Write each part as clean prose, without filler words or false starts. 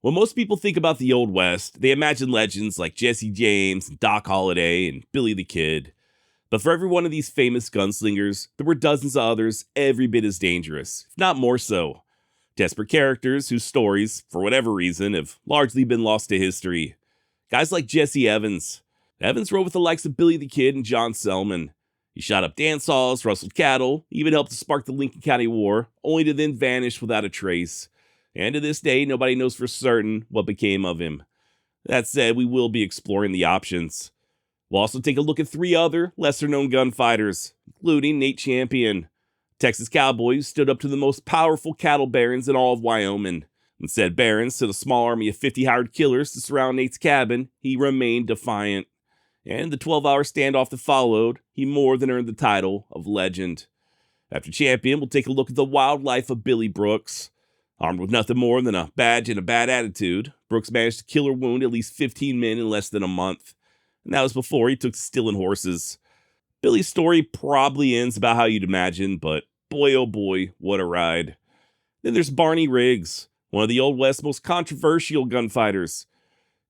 When most people think about the Old West, they imagine legends like Jesse James, Doc Holliday, and Billy the Kid. But for every one of these famous gunslingers, there were dozens of others every bit as dangerous, if not more so. Desperate characters whose stories, for whatever reason, have largely been lost to history. Guys like Jesse Evans. Evans rode with the likes of Billy the Kid and John Selman. He shot up dance halls, rustled cattle, even helped to spark the Lincoln County War, only to then vanish without a trace. And to this day, nobody knows for certain what became of him. That said, we will be exploring the options. We'll also take a look at 3 other, lesser-known gunfighters, including Nate Champion, Texas cowboy who stood up to the most powerful cattle barons in all of Wyoming. And said barons to the small army of 50 hired killers to surround Nate's cabin, he remained defiant. And the 12-hour standoff that followed, he more than earned the title of legend. After Champion, we'll take a look at the wild life of Billy Brooks. Armed with nothing more than a badge and a bad attitude, Brooks managed to kill or wound at least 15 men in less than a month. And that was before he took to stealing horses. Billy's story probably ends about how you'd imagine, but boy oh boy, what a ride. Then there's Barney Riggs, one of the Old West's most controversial gunfighters.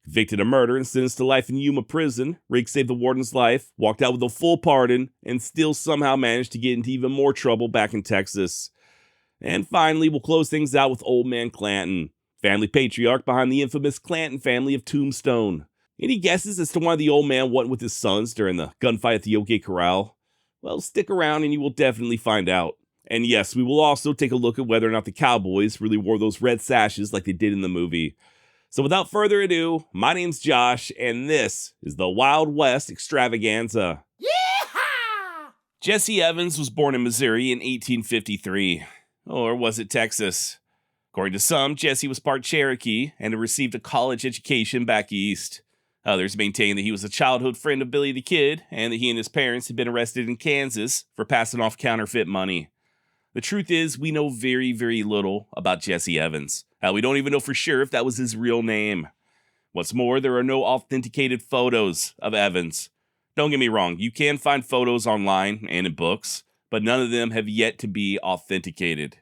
Convicted of murder and sentenced to life in Yuma Prison, Riggs saved the warden's life, walked out with a full pardon, and still somehow managed to get into even more trouble back in Texas. And finally, we'll close things out with Old Man Clanton, family patriarch behind the infamous Clanton family of Tombstone. Any guesses as to why the old man went with his sons during the gunfight at the OK Corral? Well, stick around and you will definitely find out. And yes, we will also take a look at whether or not the Cowboys really wore those red sashes like they did in the movie. So without further ado, my name's Josh, and this is the Wild West Extravaganza. Yeehaw! Jesse Evans was born in Missouri in 1853. Or was it Texas? According to some, Jesse was part Cherokee and had received a college education back east. Others maintain that he was a childhood friend of Billy the Kid and that he and his parents had been arrested in Kansas for passing off counterfeit money. The truth is, we know very, very little about Jesse Evans. We don't even know for sure if that was his real name. What's more, there are no authenticated photos of Evans. Don't get me wrong, you can find photos online and in books, but none of them have yet to be authenticated.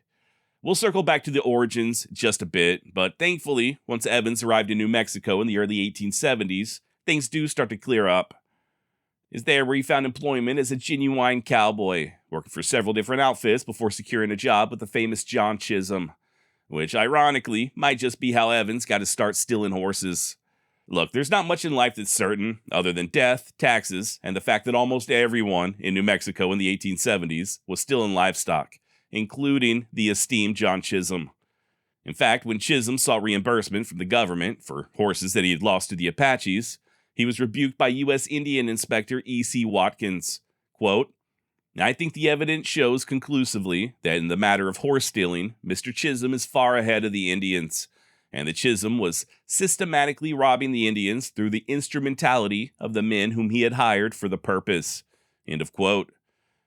We'll circle back to the origins just a bit, but thankfully, once Evans arrived in New Mexico in the early 1870s, things do start to clear up. Is there where he found employment as a genuine cowboy, working for several different outfits before securing a job with the famous John Chisholm, which ironically might just be how Evans got to start stealing horses. Look, there's not much in life that's certain, other than death, taxes, and the fact that almost everyone in New Mexico in the 1870s was still in livestock, including the esteemed John Chisholm. In fact, when Chisholm sought reimbursement from the government for horses that he had lost to the Apaches, he was rebuked by U.S. Indian Inspector E.C. Watkins. Quote, "I think the evidence shows conclusively that in the matter of horse stealing, Mr. Chisholm is far ahead of the Indians, and that Chisholm was systematically robbing the Indians through the instrumentality of the men whom he had hired for the purpose." End of quote.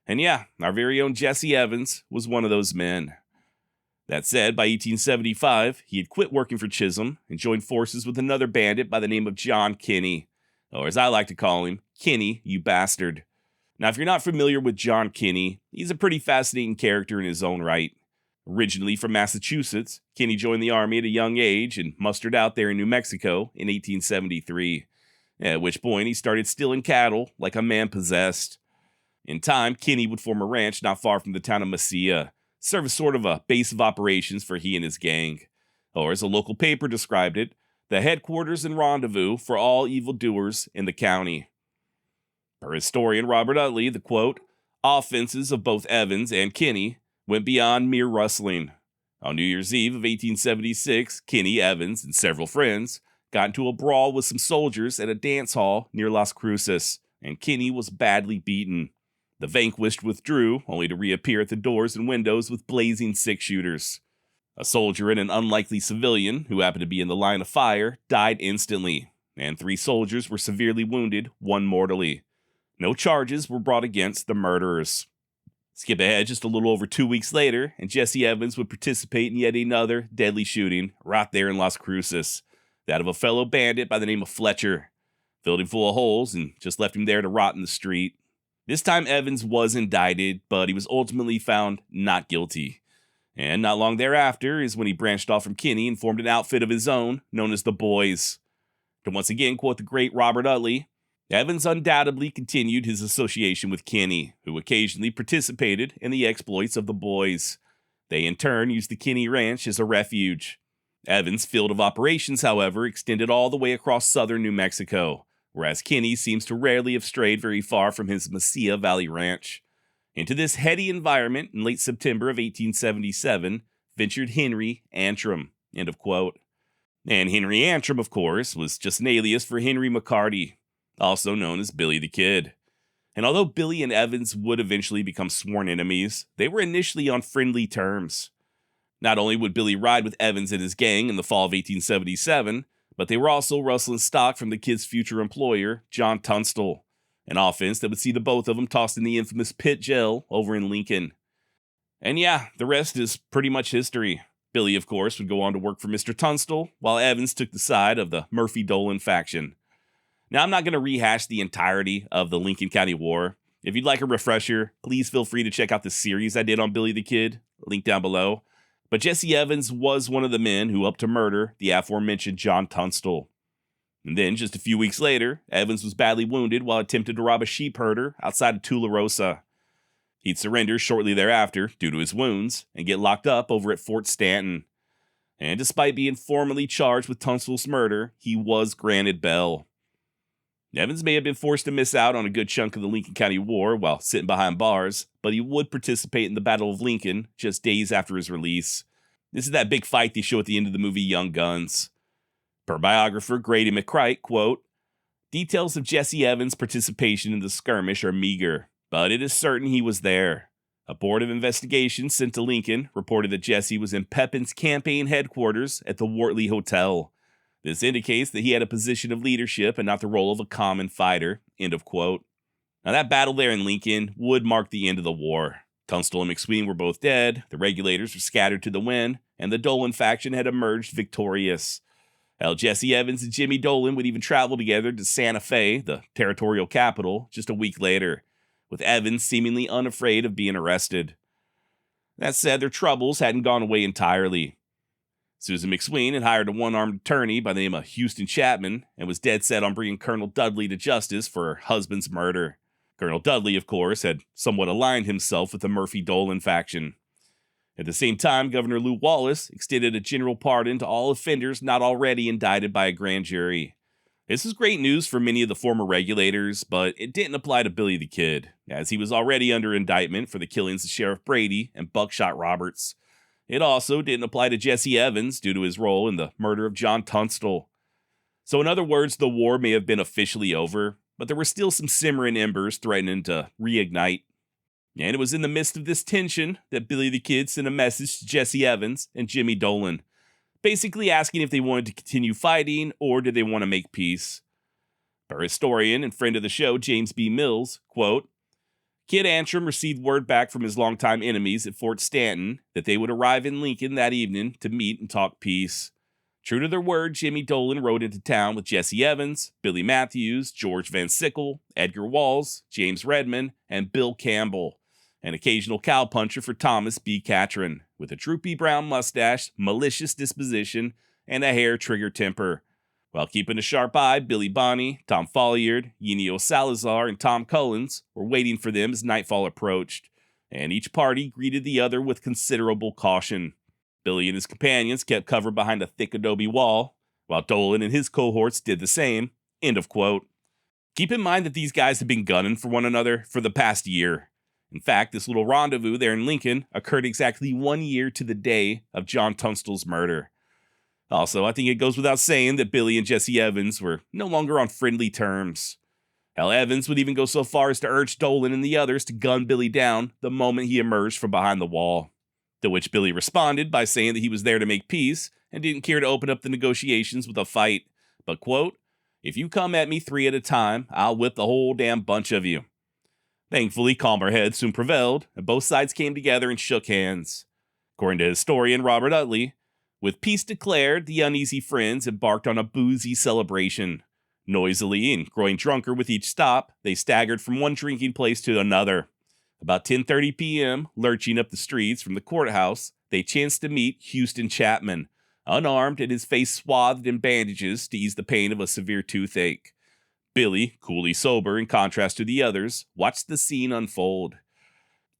And yeah, our very own Jesse Evans was one of those men. That said, by 1875, he had quit working for Chisholm and joined forces with another bandit by the name of John Kinney, or as I like to call him, Kinney, you bastard. Now, if you're not familiar with John Kinney, he's a pretty fascinating character in his own right. Originally from Massachusetts, Kinney joined the army at a young age and mustered out there in New Mexico in 1873, at which point he started stealing cattle like a man possessed. In time, Kinney would form a ranch not far from the town of Mesilla, serve as sort of a base of operations for he and his gang, or as a local paper described it, the headquarters and rendezvous for all evildoers in the county. Per historian Robert Utley, the quote, "offenses of both Evans and Kinney went beyond mere rustling. On New Year's Eve of 1876, Kinney, Evans, and several friends got into a brawl with some soldiers at a dance hall near Las Cruces, and Kinney was badly beaten. The vanquished withdrew, only to reappear at the doors and windows with blazing six-shooters. A soldier and an unlikely civilian, who happened to be in the line of fire, died instantly, and 3 soldiers were severely wounded, 1 mortally. No charges were brought against the murderers." Skip ahead just a little over 2 weeks later, and Jesse Evans would participate in yet another deadly shooting right there in Las Cruces, that of a fellow bandit by the name of Fletcher. Filled him full of holes and just left him there to rot in the street. This time Evans was indicted, but he was ultimately found not guilty. And not long thereafter is when he branched off from Kinney and formed an outfit of his own, known as the Boys. To once again quote the great Robert Utley, Evans undoubtedly continued his association with Kinney, who occasionally participated in the exploits of the Boys. They in turn used the Kinney Ranch as a refuge. Evans' field of operations, however, extended all the way across southern New Mexico, whereas Kinney seems to rarely have strayed very far from his Mesilla Valley Ranch. Into this heady environment in late September of 1877 ventured Henry Antrim, end of quote. And Henry Antrim, of course, was just an alias for Henry McCarty, also known as Billy the Kid. And although Billy and Evans would eventually become sworn enemies, they were initially on friendly terms. Not only would Billy ride with Evans and his gang in the fall of 1877, but they were also rustling stock from the Kid's future employer, John Tunstall, an offense that would see the both of them tossed in the infamous pit jail over in Lincoln. And yeah, the rest is pretty much history. Billy, of course, would go on to work for Mr. Tunstall, while Evans took the side of the Murphy-Dolan faction. Now, I'm not going to rehash the entirety of the Lincoln County War. If you'd like a refresher, please feel free to check out the series I did on Billy the Kid, link down below. But Jesse Evans was one of the men who helped to murder the aforementioned John Tunstall. And then, just a few weeks later, Evans was badly wounded while attempting to rob a sheep herder outside of Tularosa. He'd surrender shortly thereafter due to his wounds and get locked up over at Fort Stanton. And despite being formally charged with Tunstall's murder, he was granted bail. Evans may have been forced to miss out on a good chunk of the Lincoln County War while sitting behind bars, but he would participate in the Battle of Lincoln just days after his release. This is that big fight they show at the end of the movie Young Guns. Per biographer Grady McCright, quote, "Details of Jesse Evans' participation in the skirmish are meager, but it is certain he was there. A board of investigation sent to Lincoln reported that Jesse was in Pepin's campaign headquarters at the Wortley Hotel. This indicates that he had a position of leadership and not the role of a common fighter," end of quote. Now that battle there in Lincoln would mark the end of the war. Tunstall and McSween were both dead, the regulators were scattered to the wind, and the Dolan faction had emerged victorious. Hell, Jesse Evans and Jimmy Dolan would even travel together to Santa Fe, the territorial capital, just a week later, with Evans seemingly unafraid of being arrested. That said, their troubles hadn't gone away entirely. Susan McSween had hired a one-armed attorney by the name of Houston Chapman and was dead set on bringing Colonel Dudley to justice for her husband's murder. Colonel Dudley, of course, had somewhat aligned himself with the Murphy-Dolan faction. At the same time, Governor Lew Wallace extended a general pardon to all offenders not already indicted by a grand jury. This is great news for many of the former regulators, but it didn't apply to Billy the Kid, as he was already under indictment for the killings of Sheriff Brady and Buckshot Roberts. It also didn't apply to Jesse Evans due to his role in the murder of John Tunstall. So in other words, the war may have been officially over, but there were still some simmering embers threatening to reignite. And it was in the midst of this tension that Billy the Kid sent a message to Jesse Evans and Jimmy Dolan, basically asking if they wanted to continue fighting or did they want to make peace. Per historian and friend of the show, James B. Mills, quote, "Kid Antrim received word back from his longtime enemies at Fort Stanton that they would arrive in Lincoln that evening to meet and talk peace. True to their word, Jimmy Dolan rode into town with Jesse Evans, Billy Matthews, George Van Sickle, Edgar Walls, James Redmond, and Bill Campbell, an occasional cowpuncher for Thomas B. Catron, with a droopy brown mustache, malicious disposition, and a hair-trigger temper. While keeping a sharp eye, Billy Bonney, Tom Folliard, Yenio Salazar, and Tom Cullens were waiting for them as nightfall approached, and each party greeted the other with considerable caution. Billy and his companions kept cover behind a thick adobe wall, while Dolan and his cohorts did the same." End of quote. Keep in mind that these guys had been gunning for one another for the past year. In fact, this little rendezvous there in Lincoln occurred exactly 1 year to the day of John Tunstall's murder. Also, I think it goes without saying that Billy and Jesse Evans were no longer on friendly terms. Hell, Evans would even go so far as to urge Dolan and the others to gun Billy down the moment he emerged from behind the wall. To which Billy responded by saying that he was there to make peace and didn't care to open up the negotiations with a fight, but, quote, "If you come at me 3 at a time, I'll whip the whole damn bunch of you." Thankfully, calmer heads soon prevailed, and both sides came together and shook hands. According to historian Robert Utley, with peace declared, the uneasy friends embarked on a boozy celebration. Noisily and growing drunker with each stop, they staggered from one drinking place to another. About 10:30 p.m., lurching up the streets from the courthouse, they chanced to meet Houston Chapman, unarmed and his face swathed in bandages to ease the pain of a severe toothache. Billy, coolly sober in contrast to the others, watched the scene unfold.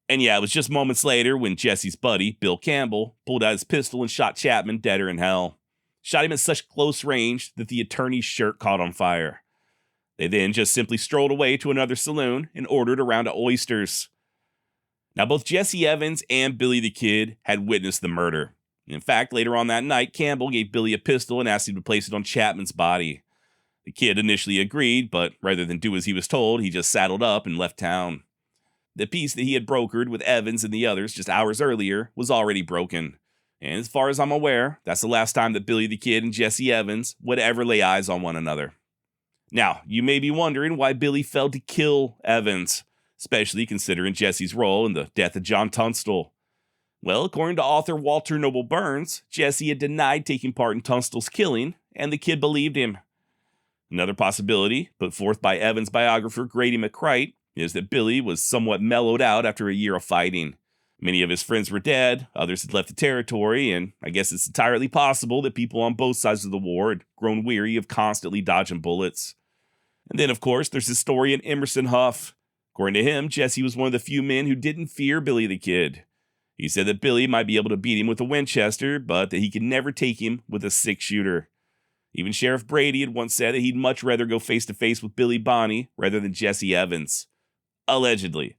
And yeah, it was just moments later when Jesse's buddy, Bill Campbell, pulled out his pistol and shot Chapman deader in hell. Shot him at such close range that the attorney's shirt caught on fire. They then just simply strolled away to another saloon and ordered a round of oysters. Now, both Jesse Evans and Billy the Kid had witnessed the murder. In fact, later on that night, Campbell gave Billy a pistol and asked him to place it on Chapman's body. The Kid initially agreed, but rather than do as he was told, he just saddled up and left town. The peace that he had brokered with Evans and the others just hours earlier was already broken. And as far as I'm aware, that's the last time that Billy the Kid and Jesse Evans would ever lay eyes on one another. Now, you may be wondering why Billy failed to kill Evans, especially considering Jesse's role in the death of John Tunstall. Well, according to author Walter Noble Burns, Jesse had denied taking part in Tunstall's killing, and the Kid believed him. Another possibility, put forth by Evans' biographer Grady McCright, is that Billy was somewhat mellowed out after a year of fighting. Many of his friends were dead, others had left the territory, and I guess it's entirely possible that people on both sides of the war had grown weary of constantly dodging bullets. And then, of course, there's historian Emerson Huff. According to him, Jesse was one of the few men who didn't fear Billy the Kid. He said that Billy might be able to beat him with a Winchester, but that he could never take him with a six-shooter. Even Sheriff Brady had once said that he'd much rather go face-to-face with Billy Bonney rather than Jesse Evans. Allegedly.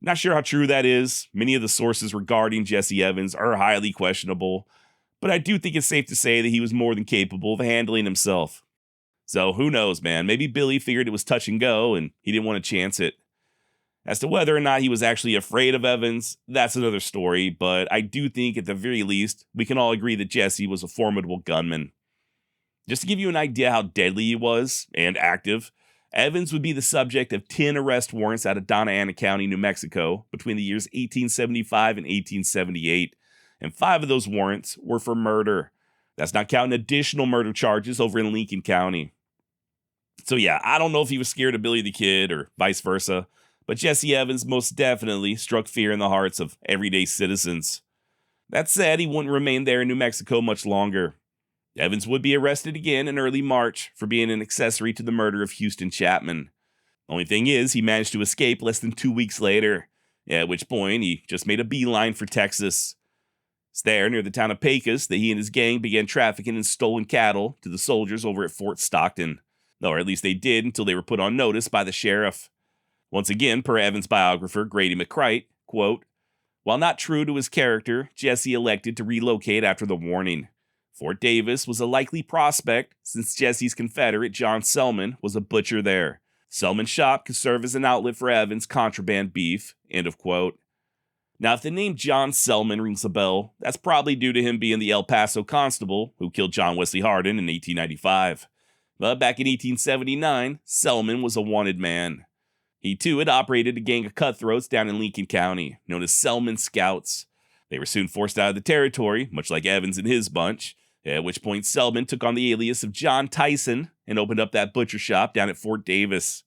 Not sure how true that is. Many of the sources regarding Jesse Evans are highly questionable, but I do think it's safe to say that he was more than capable of handling himself. So who knows, man? Maybe Billy figured it was touch and go and he didn't want to chance it. As to whether or not he was actually afraid of Evans, that's another story, but I do think at the very least, we can all agree that Jesse was a formidable gunman. Just to give you an idea how deadly he was, and active, Evans would be the subject of 10 arrest warrants out of Donna Ana County, New Mexico, between the years 1875 and 1878, and 5 of those warrants were for murder. That's not counting additional murder charges over in Lincoln County. So yeah, I don't know if he was scared of Billy the Kid or vice versa, but Jesse Evans most definitely struck fear in the hearts of everyday citizens. That said, he wouldn't remain there in New Mexico much longer. Evans would be arrested again in early March for being an accessory to the murder of Houston Chapman. Only thing is, he managed to escape less than 2 weeks later, at which point he just made a beeline for Texas. It's there, near the town of Pecos, that he and his gang began trafficking in stolen cattle to the soldiers over at Fort Stockton. Or at least they did until they were put on notice by the sheriff. Once again, per Evans' biographer Grady McCright, quote, "While not true to his character, Jesse elected to relocate after the warning. Fort Davis was a likely prospect since Jesse's confederate John Selman was a butcher there. Selman's shop could serve as an outlet for Evans' contraband beef," end of quote. Now, if the name John Selman rings a bell, that's probably due to him being the El Paso constable who killed John Wesley Hardin in 1895. But back in 1879, Selman was a wanted man. He too had operated a gang of cutthroats down in Lincoln County, known as Selman Scouts. They were soon forced out of the territory, much like Evans and his bunch, at which point Selman took on the alias of John Tyson and opened up that butcher shop down at Fort Davis.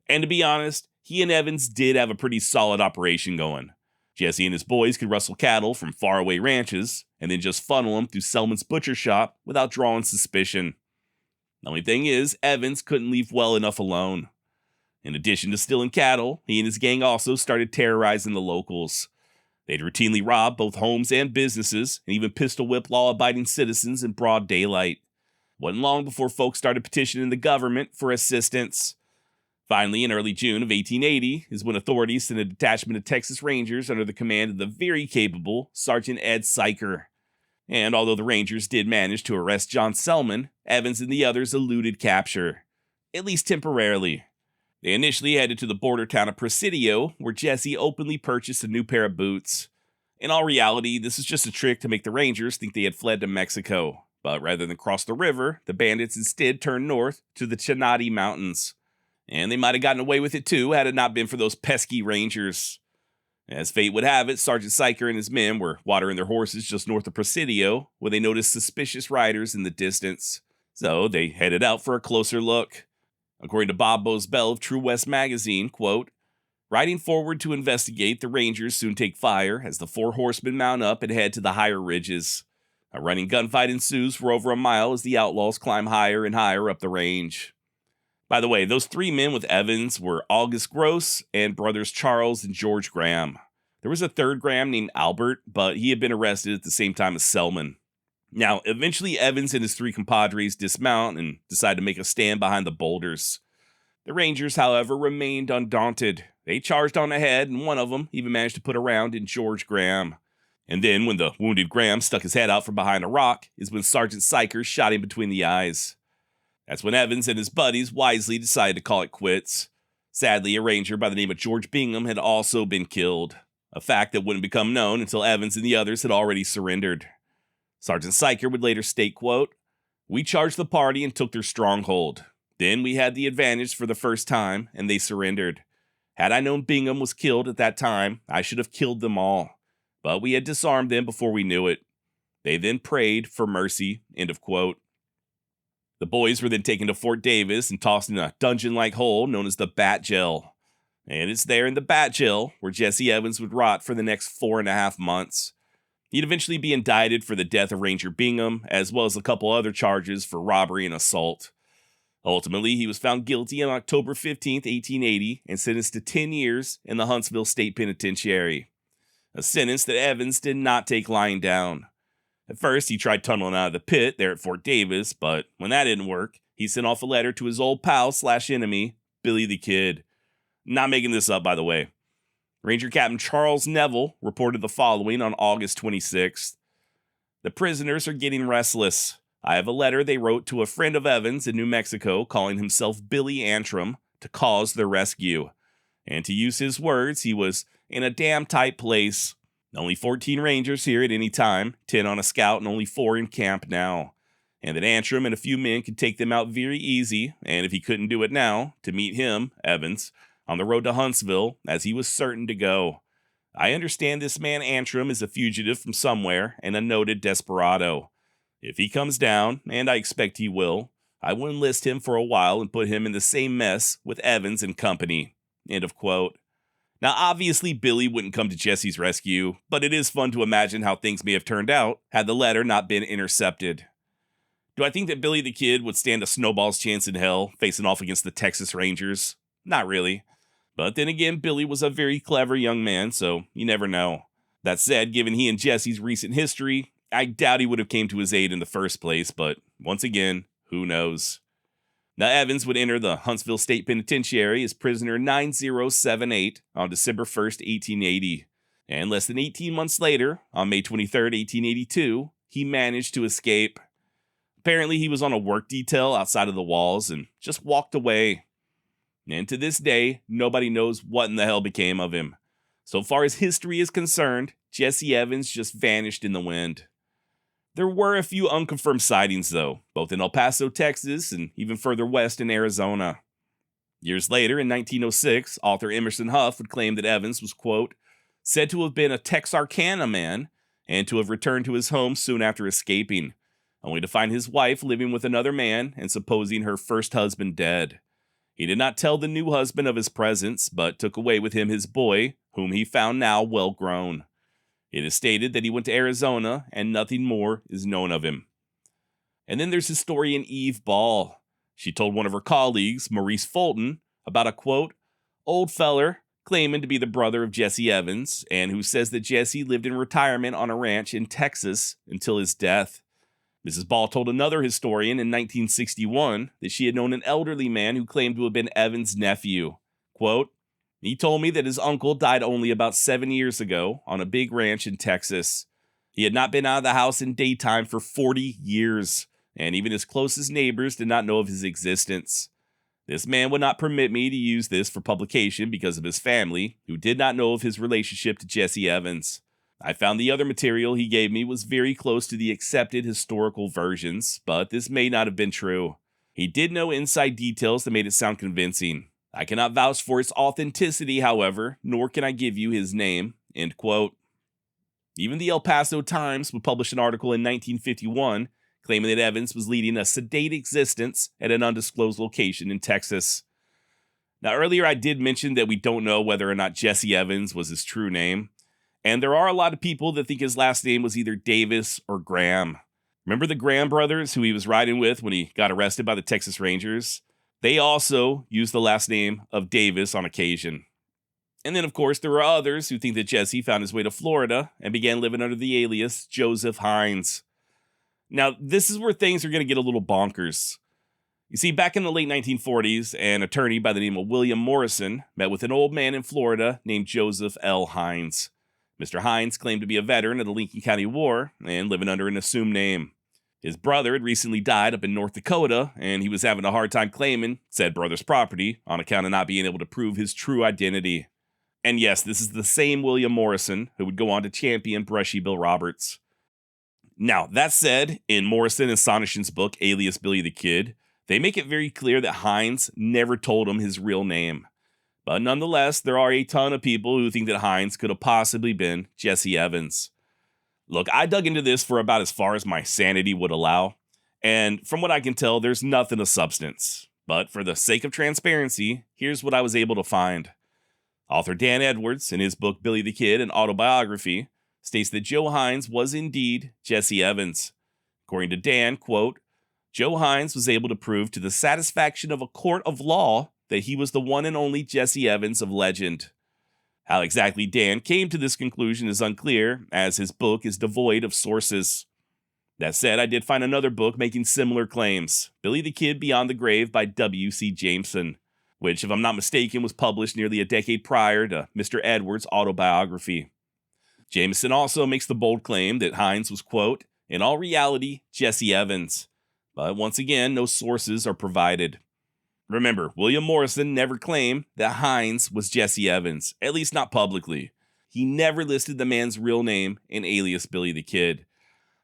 And to be honest, he and Evans did have a pretty solid operation going. Jesse and his boys could rustle cattle from faraway ranches and then just funnel them through Selman's butcher shop without drawing suspicion. The only thing is, Evans couldn't leave well enough alone. In addition to stealing cattle, he and his gang also started terrorizing the locals. They'd routinely rob both homes and businesses, and even pistol whip law-abiding citizens in broad daylight. Wasn't long before folks started petitioning the government for assistance. Finally, in early June of 1880 is when authorities sent a detachment of Texas Rangers under the command of the very capable Sergeant Ed Syker. And although the Rangers did manage to arrest John Selman, Evans and the others eluded capture, at least temporarily. They initially headed to the border town of Presidio, where Jesse openly purchased a new pair of boots. In all reality, this is just a trick to make the Rangers think they had fled to Mexico. But rather than cross the river, the bandits instead turned north to the Chenati Mountains. And they might have gotten away with it too, had it not been for those pesky Rangers. As fate would have it, Sergeant Syker and his men were watering their horses just north of Presidio when they noticed suspicious riders in the distance. So they headed out for a closer look. According to Bob Bosbell of True West magazine, quote, Riding forward to investigate, the Rangers soon take fire as the four horsemen mount up and head to the higher ridges. A running gunfight ensues for over a mile as the outlaws climb higher and higher up the range. By the way, those three men with Evans were August Gross and brothers Charles and George Graham. There was a third Graham named Albert, but he had been arrested at the same time as Selman. Now, eventually Evans and his three compadres dismount and decide to make a stand behind the boulders. The Rangers, however, remained undaunted. They charged on ahead, and one of them even managed to put a round in George Graham. And then, when the wounded Graham stuck his head out from behind a rock, is when Sergeant Syker shot him between the eyes. That's when Evans and his buddies wisely decided to call it quits. Sadly, a ranger by the name of George Bingham had also been killed, a fact that wouldn't become known until Evans and the others had already surrendered. Sergeant Syker would later state, quote, "We charged the party and took their stronghold. Then we had the advantage for the first time, and they surrendered. Had I known Bingham was killed at that time, I should have killed them all. But we had disarmed them before we knew it. They then prayed for mercy," end of quote. The boys were then taken to Fort Davis and tossed in a dungeon-like hole known as the Bat Jail. And it's there in the Bat Jail where Jesse Evans would rot for the next 4.5 months. He'd eventually be indicted for the death of Ranger Bingham, as well as a couple other charges for robbery and assault. Ultimately, he was found guilty on October 15, 1880, and sentenced to 10 years in the Huntsville State Penitentiary. A sentence that Evans did not take lying down. At first, he tried tunneling out of the pit there at Fort Davis, but when that didn't work, he sent off a letter to his old pal/enemy, Billy the Kid. Not making this up, by the way. Ranger Captain Charles Neville reported the following on August 26th. "The prisoners are getting restless. I have a letter they wrote to a friend of Evans in New Mexico calling himself Billy Antrim to cause their rescue. And to use his words, he was in a damn tight place. Only 14 Rangers here at any time, 10 on a scout and only 4 in camp now. And that Antrim and a few men could take them out very easy, and if he couldn't do it now, to meet him, Evans, on the road to Huntsville, as he was certain to go. I understand this man Antrim is a fugitive from somewhere and a noted desperado. If he comes down, and I expect he will, I will enlist him for a while and put him in the same mess with Evans and company." End of quote. Now, obviously, Billy wouldn't come to Jesse's rescue, but it is fun to imagine how things may have turned out had the letter not been intercepted. Do I think that Billy the Kid would stand a snowball's chance in hell facing off against the Texas Rangers? Not really. But then again, Billy was a very clever young man, so you never know. That said, given he and Jesse's recent history, I doubt he would have came to his aid in the first place, but once again, who knows? Now, Evans would enter the Huntsville State Penitentiary as prisoner 9078 on December 1st, 1880. And less than 18 months later, on May 23rd, 1882, he managed to escape. Apparently, he was on a work detail outside of the walls and just walked away. And to this day, nobody knows what in the hell became of him. So far as history is concerned, Jesse Evans just vanished in the wind. There were a few unconfirmed sightings, though, both in El Paso, Texas, and even further west in Arizona. Years later, in 1906, author Emerson Huff would claim that Evans was, quote, said to have been a Texarkana man and to have returned to his home soon after escaping, only to find his wife living with another man and supposing her first husband dead. He did not tell the new husband of his presence, but took away with him his boy, whom he found now well grown. It is stated that he went to Arizona, and nothing more is known of him. And then there's historian Eve Ball. She told one of her colleagues, Maurice Fulton, about a, quote, old feller claiming to be the brother of Jesse Evans, and who says that Jesse lived in retirement on a ranch in Texas until his death. Mrs. Ball told another historian in 1961 that she had known an elderly man who claimed to have been Evans' nephew. Quote, he told me that his uncle died only about 7 years ago on a big ranch in Texas. He had not been out of the house in daytime for 40 years, and even his closest neighbors did not know of his existence. This man would not permit me to use this for publication because of his family, who did not know of his relationship to Jesse Evans. I found the other material he gave me was very close to the accepted historical versions, but this may not have been true. He did know inside details that made it sound convincing. I cannot vouch for its authenticity, however, nor can I give you his name, end quote. Even the El Paso Times would publish an article in 1951 claiming that Evans was leading a sedate existence at an undisclosed location in Texas. Now, earlier I did mention that we don't know whether or not Jesse Evans was his true name, and there are a lot of people that think his last name was either Davis or Graham. Remember the Graham brothers who he was riding with when he got arrested by the Texas Rangers? They also used the last name of Davis on occasion. And then, of course, there are others who think that Jesse found his way to Florida and began living under the alias Joseph Hines. Now, this is where things are going to get a little bonkers. You see, back in the late 1940s, an attorney by the name of William Morrison met with an old man in Florida named Joseph L. Hines. Mr. Hines claimed to be a veteran of the Lincoln County War and living under an assumed name. His brother had recently died up in North Dakota, and he was having a hard time claiming said brother's property on account of not being able to prove his true identity. And yes, this is the same William Morrison who would go on to champion Brushy Bill Roberts. Now, that said, in Morrison and Sonishin's book, Alias Billy the Kid, they make it very clear that Hines never told him his real name. But nonetheless, there are a ton of people who think that Hines could have possibly been Jesse Evans. Look, I dug into this for about as far as my sanity would allow, and from what I can tell, there's nothing of substance. But for the sake of transparency, here's what I was able to find. Author Dan Edwards, in his book Billy the Kid, an autobiography, states that Joe Hines was indeed Jesse Evans. According to Dan, quote, Joe Hines was able to prove to the satisfaction of a court of law that he was the one and only Jesse Evans of legend. How exactly Dan came to this conclusion is unclear, as his book is devoid of sources. That said, I did find another book making similar claims, Billy the Kid Beyond the Grave by W.C. Jameson, which, if I'm not mistaken, was published nearly a decade prior to Mr. Edwards' autobiography. Jameson also makes the bold claim that Hines was, quote, in all reality, Jesse Evans. But once again, no sources are provided. Remember, William Morrison never claimed that Hines was Jesse Evans, at least not publicly. He never listed the man's real name in alias Billy the Kid.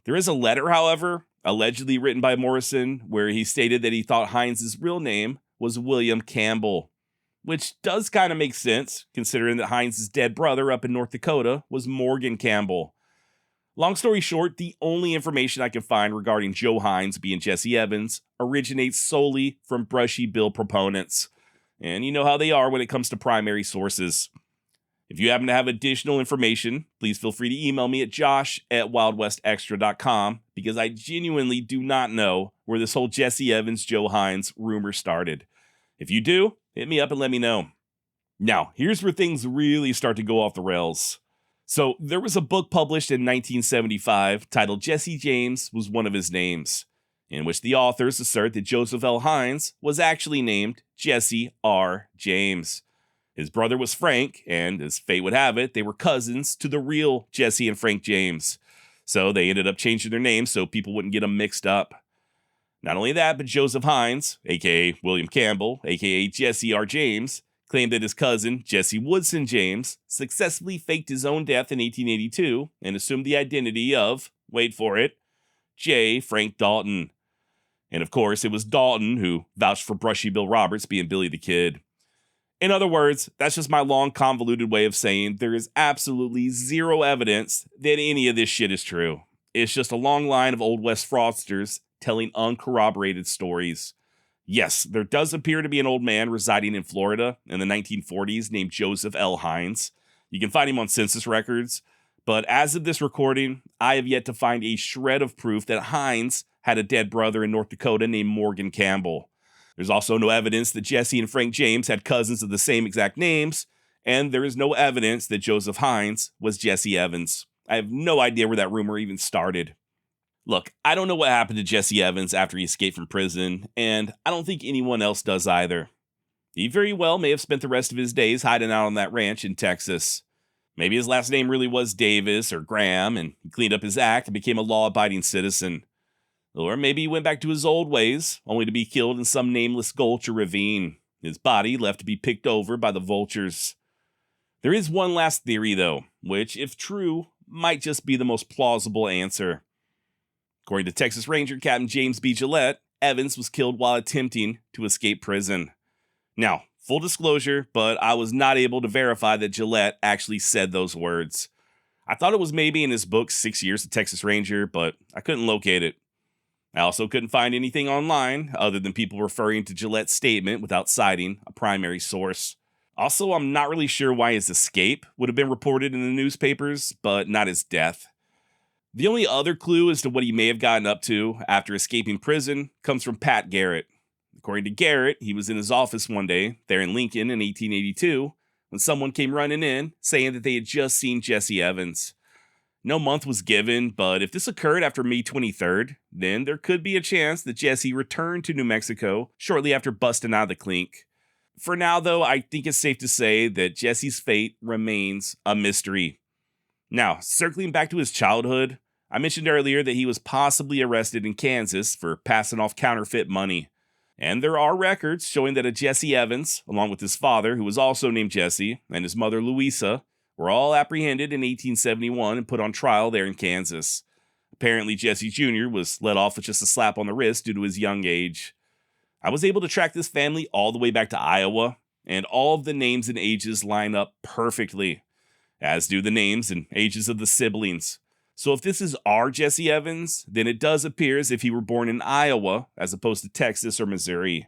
There is a letter, however, allegedly written by Morrison, where he stated that he thought Hines' real name was William Campbell, which does kind of make sense, considering that Hines' dead brother up in North Dakota was Morgan Campbell. Long story short, the only information I can find regarding Joe Hines being Jesse Evans originates solely from Brushy Bill proponents. And you know how they are when it comes to primary sources. If you happen to have additional information, please feel free to email me at josh@wildwestextra.com, because I genuinely do not know where this whole Jesse Evans, Joe Hines rumor started. If you do, hit me up and let me know. Now, here's where things really start to go off the rails. So, there was a book published in 1975 titled Jesse James Was One of His Names, in which the authors assert that Joseph L. Hines was actually named Jesse R. James. His brother was Frank, and as fate would have it, they were cousins to the real Jesse and Frank James. So they ended up changing their names so people wouldn't get them mixed up. Not only that, but Joseph Hines, aka William Campbell, aka Jesse R. James, claimed that his cousin, Jesse Woodson James, successfully faked his own death in 1882 and assumed the identity of, wait for it, J. Frank Dalton. And of course, it was Dalton who vouched for Brushy Bill Roberts being Billy the Kid. In other words, that's just my long, convoluted way of saying there is absolutely zero evidence that any of this shit is true. It's just a long line of Old West fraudsters telling uncorroborated stories. Yes, there does appear to be an old man residing in Florida in the 1940s named Joseph L. Hines. You can find him on census records, but as of this recording, I have yet to find a shred of proof that Hines had a dead brother in North Dakota named Morgan Campbell. There's also no evidence that Jesse and Frank James had cousins of the same exact names, and there is no evidence that Joseph Hines was Jesse Evans. I have no idea where that rumor even started. Look, I don't know what happened to Jesse Evans after he escaped from prison, and I don't think anyone else does either. He very well may have spent the rest of his days hiding out on that ranch in Texas. Maybe his last name really was Davis or Graham, and he cleaned up his act and became a law-abiding citizen. Or maybe he went back to his old ways, only to be killed in some nameless gulch or ravine, his body left to be picked over by the vultures. There is one last theory, though, which, if true, might just be the most plausible answer. According to Texas Ranger Captain James B. Gillette, Evans was killed while attempting to escape prison. Now, full disclosure, but I was not able to verify that Gillette actually said those words. I thought it was maybe in his book 6 Years a Texas Ranger, but I couldn't locate it. I also couldn't find anything online other than people referring to Gillette's statement without citing a primary source. Also, I'm not really sure why his escape would have been reported in the newspapers, but not his death. The only other clue as to what he may have gotten up to after escaping prison comes from Pat Garrett. According to Garrett, he was in his office one day, there in Lincoln in 1882, when someone came running in saying that they had just seen Jesse Evans. No month was given, but if this occurred after May 23rd, then there could be a chance that Jesse returned to New Mexico shortly after busting out of the clink. For now, though, I think it's safe to say that Jesse's fate remains a mystery. Now, circling back to his childhood, I mentioned earlier that he was possibly arrested in Kansas for passing off counterfeit money. And there are records showing that a Jesse Evans, along with his father, who was also named Jesse, and his mother Louisa, were all apprehended in 1871 and put on trial there in Kansas. Apparently, Jesse Jr. was let off with just a slap on the wrist due to his young age. I was able to track this family all the way back to Iowa, and all of the names and ages line up perfectly, as do the names and ages of the siblings. So if this is our Jesse Evans, then it does appear as if he were born in Iowa as opposed to Texas or Missouri.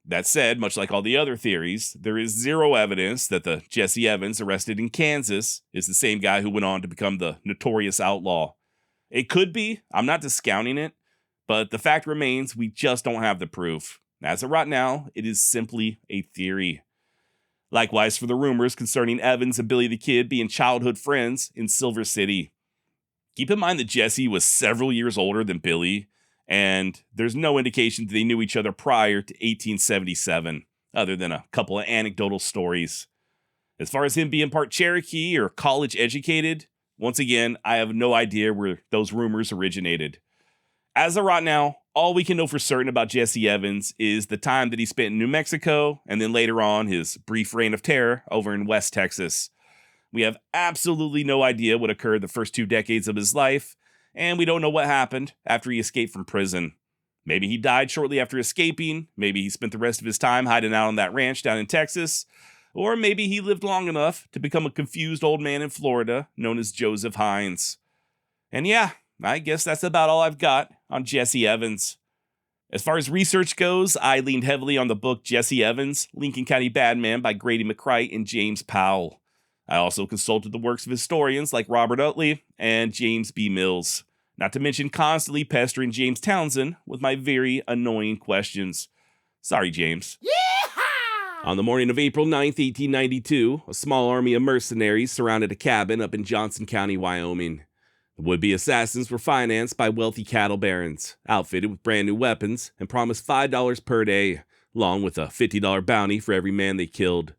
That said, much like all the other theories, there is zero evidence that the Jesse Evans arrested in Kansas is the same guy who went on to become the notorious outlaw. It could be, I'm not discounting it, but the fact remains we just don't have the proof. As of right now, it is simply a theory. Likewise for the rumors concerning Evans and Billy the Kid being childhood friends in Silver City. Keep in mind that Jesse was several years older than Billy, and there's no indication that they knew each other prior to 1877, other than a couple of anecdotal stories. As far as him being part Cherokee or college educated, once again, I have no idea where those rumors originated. As of right now, all we can know for certain about Jesse Evans is the time that he spent in New Mexico, and then later on his brief reign of terror over in West Texas. We have absolutely no idea what occurred the first 2 decades of his life, and we don't know what happened after he escaped from prison. Maybe he died shortly after escaping, maybe he spent the rest of his time hiding out on that ranch down in Texas, or maybe he lived long enough to become a confused old man in Florida known as Joseph Hines. And yeah, I guess that's about all I've got on Jesse Evans. As far as research goes, I leaned heavily on the book Jesse Evans, Lincoln County Badman by Grady McCright and James Powell. I also consulted the works of historians like Robert Utley and James B. Mills, not to mention constantly pestering James Townsend with my very annoying questions. Sorry, James. Yeehaw! On the morning of April 9th, 1892, a small army of mercenaries surrounded a cabin up in Johnson County, Wyoming. The would-be assassins were financed by wealthy cattle barons, outfitted with brand new weapons, and promised $5 per day, along with a $50 bounty for every man they killed.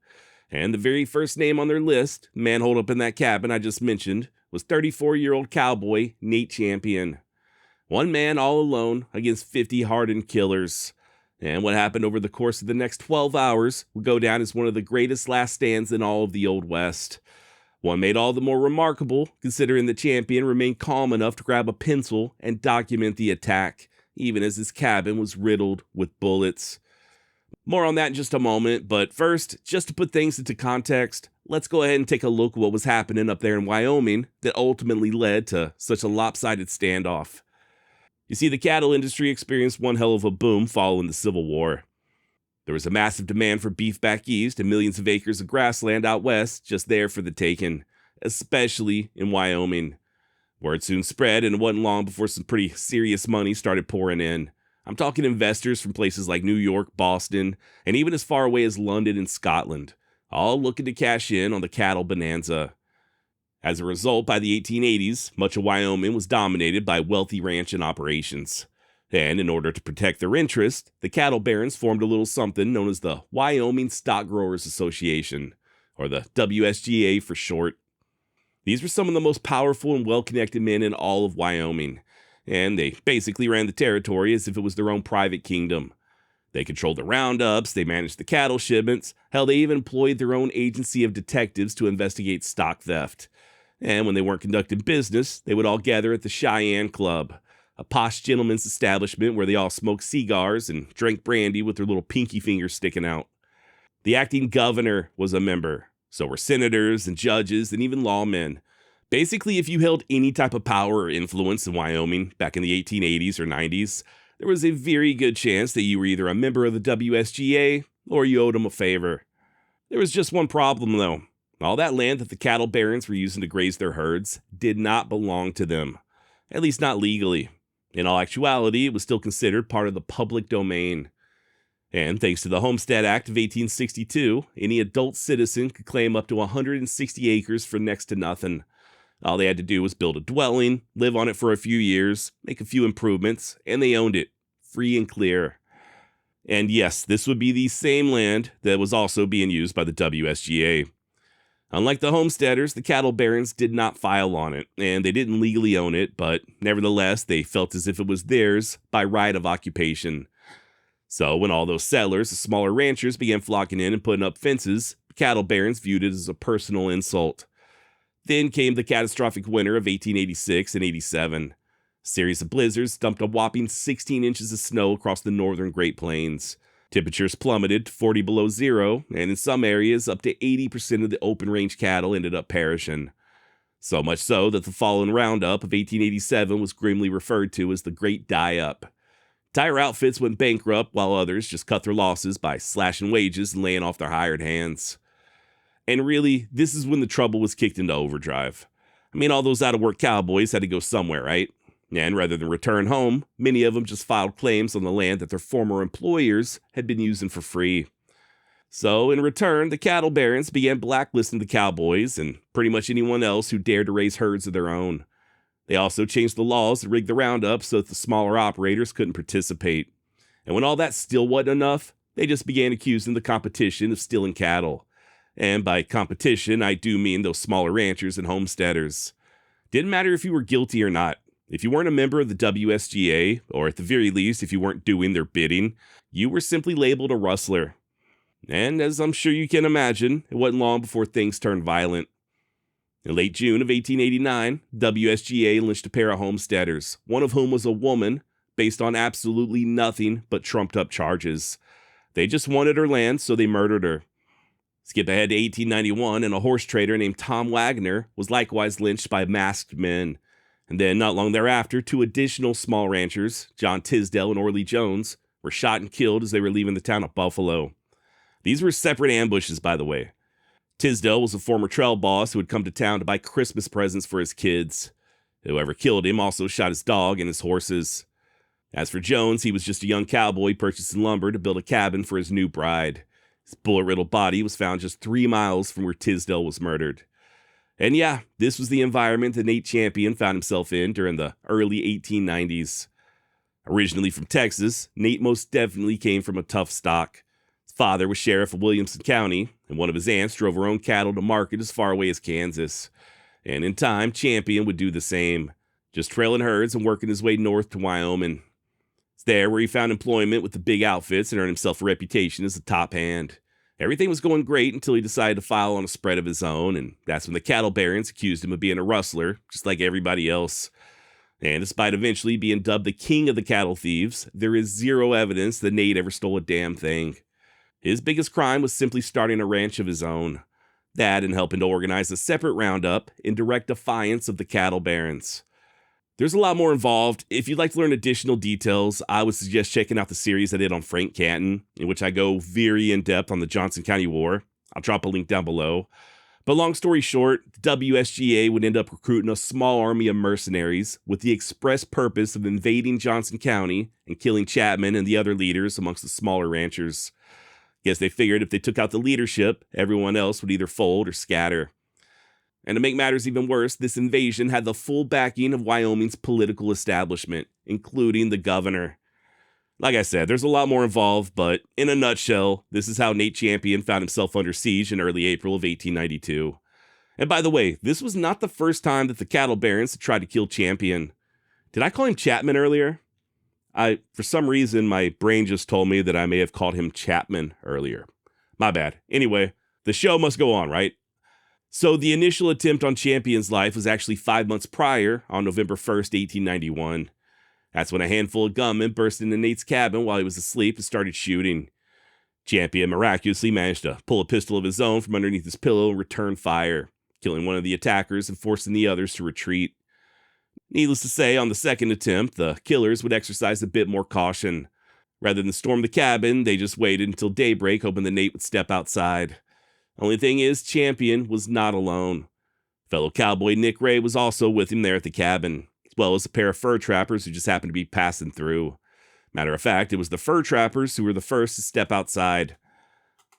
And the very first name on their list, man holed up in that cabin I just mentioned, was 34-year-old cowboy Nate Champion. One man all alone against 50 hardened killers. And what happened over the course of the next 12 hours will go down as one of the greatest last stands in all of the Old West. One made all the more remarkable, considering the Champion remained calm enough to grab a pencil and document the attack, even as his cabin was riddled with bullets. More on that in just a moment, but first, just to put things into context, let's go ahead and take a look at what was happening up there in Wyoming that ultimately led to such a lopsided standoff. You see, the cattle industry experienced one hell of a boom following the Civil War. There was a massive demand for beef back east and millions of acres of grassland out west just there for the taking, especially in Wyoming. Word soon spread, and it wasn't long before some pretty serious money started pouring in. I'm talking investors from places like New York, Boston, and even as far away as London and Scotland, all looking to cash in on the cattle bonanza. As a result, by the 1880s, much of Wyoming was dominated by wealthy ranching operations. And in order to protect their interests, the cattle barons formed a little something known as the Wyoming Stock Growers Association, or the WSGA for short. These were some of the most powerful and well-connected men in all of Wyoming, and they basically ran the territory as if it was their own private kingdom. They controlled the roundups, they managed the cattle shipments, hell, they even employed their own agency of detectives to investigate stock theft. And when they weren't conducting business, they would all gather at the Cheyenne Club, a posh gentleman's establishment where they all smoked cigars and drank brandy with their little pinky fingers sticking out. The acting governor was a member, so were senators and judges and even lawmen. Basically, if you held any type of power or influence in Wyoming back in the 1880s or 90s, there was a very good chance that you were either a member of the WSGA or you owed them a favor. There was just one problem, though. All that land that the cattle barons were using to graze their herds did not belong to them, at least not legally. In all actuality, it was still considered part of the public domain. And thanks to the Homestead Act of 1862, any adult citizen could claim up to 160 acres for next to nothing. All they had to do was build a dwelling, live on it for a few years, make a few improvements, and they owned it, free and clear. And yes, this would be the same land that was also being used by the WSGA. Unlike the homesteaders, the cattle barons did not file on it, and they didn't legally own it, but nevertheless, they felt as if it was theirs by right of occupation. So when all those settlers, the smaller ranchers, began flocking in and putting up fences, the cattle barons viewed it as a personal insult. Then came the catastrophic winter of 1886 and 87. A series of blizzards dumped a whopping 16 inches of snow across the northern Great Plains. Temperatures plummeted to 40 below zero, and in some areas, up to 80% of the open-range cattle ended up perishing. So much so that the fall and roundup of 1887 was grimly referred to as the Great Die-Up. Entire outfits went bankrupt, while others just cut their losses by slashing wages and laying off their hired hands. And really, this is when the trouble was kicked into overdrive. I mean, all those out-of-work cowboys had to go somewhere, right? And rather than return home, many of them just filed claims on the land that their former employers had been using for free. So, in return, the cattle barons began blacklisting the cowboys and pretty much anyone else who dared to raise herds of their own. They also changed the laws to rig the roundup so that the smaller operators couldn't participate. And when all that still wasn't enough, they just began accusing the competition of stealing cattle. And by competition, I do mean those smaller ranchers and homesteaders. Didn't matter if you were guilty or not. If you weren't a member of the WSGA, or at the very least, if you weren't doing their bidding, you were simply labeled a rustler. And as I'm sure you can imagine, it wasn't long before things turned violent. In late June of 1889, WSGA lynched a pair of homesteaders, one of whom was a woman, based on absolutely nothing but trumped-up charges. They just wanted her land, so they murdered her. Skip ahead to 1891, and a horse trader named Tom Wagner was likewise lynched by masked men. And then, not long thereafter, two additional small ranchers, John Tisdale and Orley Jones, were shot and killed as they were leaving the town of Buffalo. These were separate ambushes, by the way. Tisdale was a former trail boss who had come to town to buy Christmas presents for his kids. Whoever killed him also shot his dog and his horses. As for Jones, he was just a young cowboy purchasing lumber to build a cabin for his new bride. His bullet-riddled body was found just 3 miles from where Tisdale was murdered. And yeah, this was the environment that Nate Champion found himself in during the early 1890s. Originally from Texas, Nate most definitely came from a tough stock. His father was sheriff of Williamson County, and one of his aunts drove her own cattle to market as far away as Kansas. And in time, Champion would do the same, just trailing herds and working his way north to Wyoming. It's there where he found employment with the big outfits and earned himself a reputation as a top hand. Everything was going great until he decided to file on a spread of his own, and that's when the cattle barons accused him of being a rustler, just like everybody else. And despite eventually being dubbed the king of the cattle thieves, there is zero evidence that Nate ever stole a damn thing. His biggest crime was simply starting a ranch of his own. That and helping to organize a separate roundup in direct defiance of the cattle barons. There's a lot more involved. If you'd like to learn additional details, I would suggest checking out the series I did on Frank Canton, in which I go very in-depth on the Johnson County War. I'll drop a link down below. But long story short, the WSGA would end up recruiting a small army of mercenaries with the express purpose of invading Johnson County and killing Chapman and the other leaders amongst the smaller ranchers. Guess they figured if they took out the leadership, everyone else would either fold or scatter. And to make matters even worse, this invasion had the full backing of Wyoming's political establishment, including the governor. Like I said, there's a lot more involved, but in a nutshell, this is how Nate Champion found himself under siege in early April of 1892. And by the way, this was not the first time that the cattle barons had tried to kill Champion. Did I call him Chapman earlier? For some reason, my brain just told me that I may have called him Chapman earlier. My bad. Anyway, the show must go on, right? So the initial attempt on Champion's life was actually 5 months prior, on November 1st, 1891. That's when a handful of gunmen burst into Nate's cabin while he was asleep and started shooting. Champion miraculously managed to pull a pistol of his own from underneath his pillow and return fire. killing one of the attackers and forcing the others to retreat. Needless to say, on the second attempt, the killers would exercise a bit more caution. Rather than storm the cabin, they just waited until daybreak, hoping that Nate would step outside. Only thing is, Champion was not alone. Fellow cowboy Nick Ray was also with him there at the cabin, as well as a pair of fur trappers who just happened to be passing through. Matter of fact, it was the fur trappers who were the first to step outside.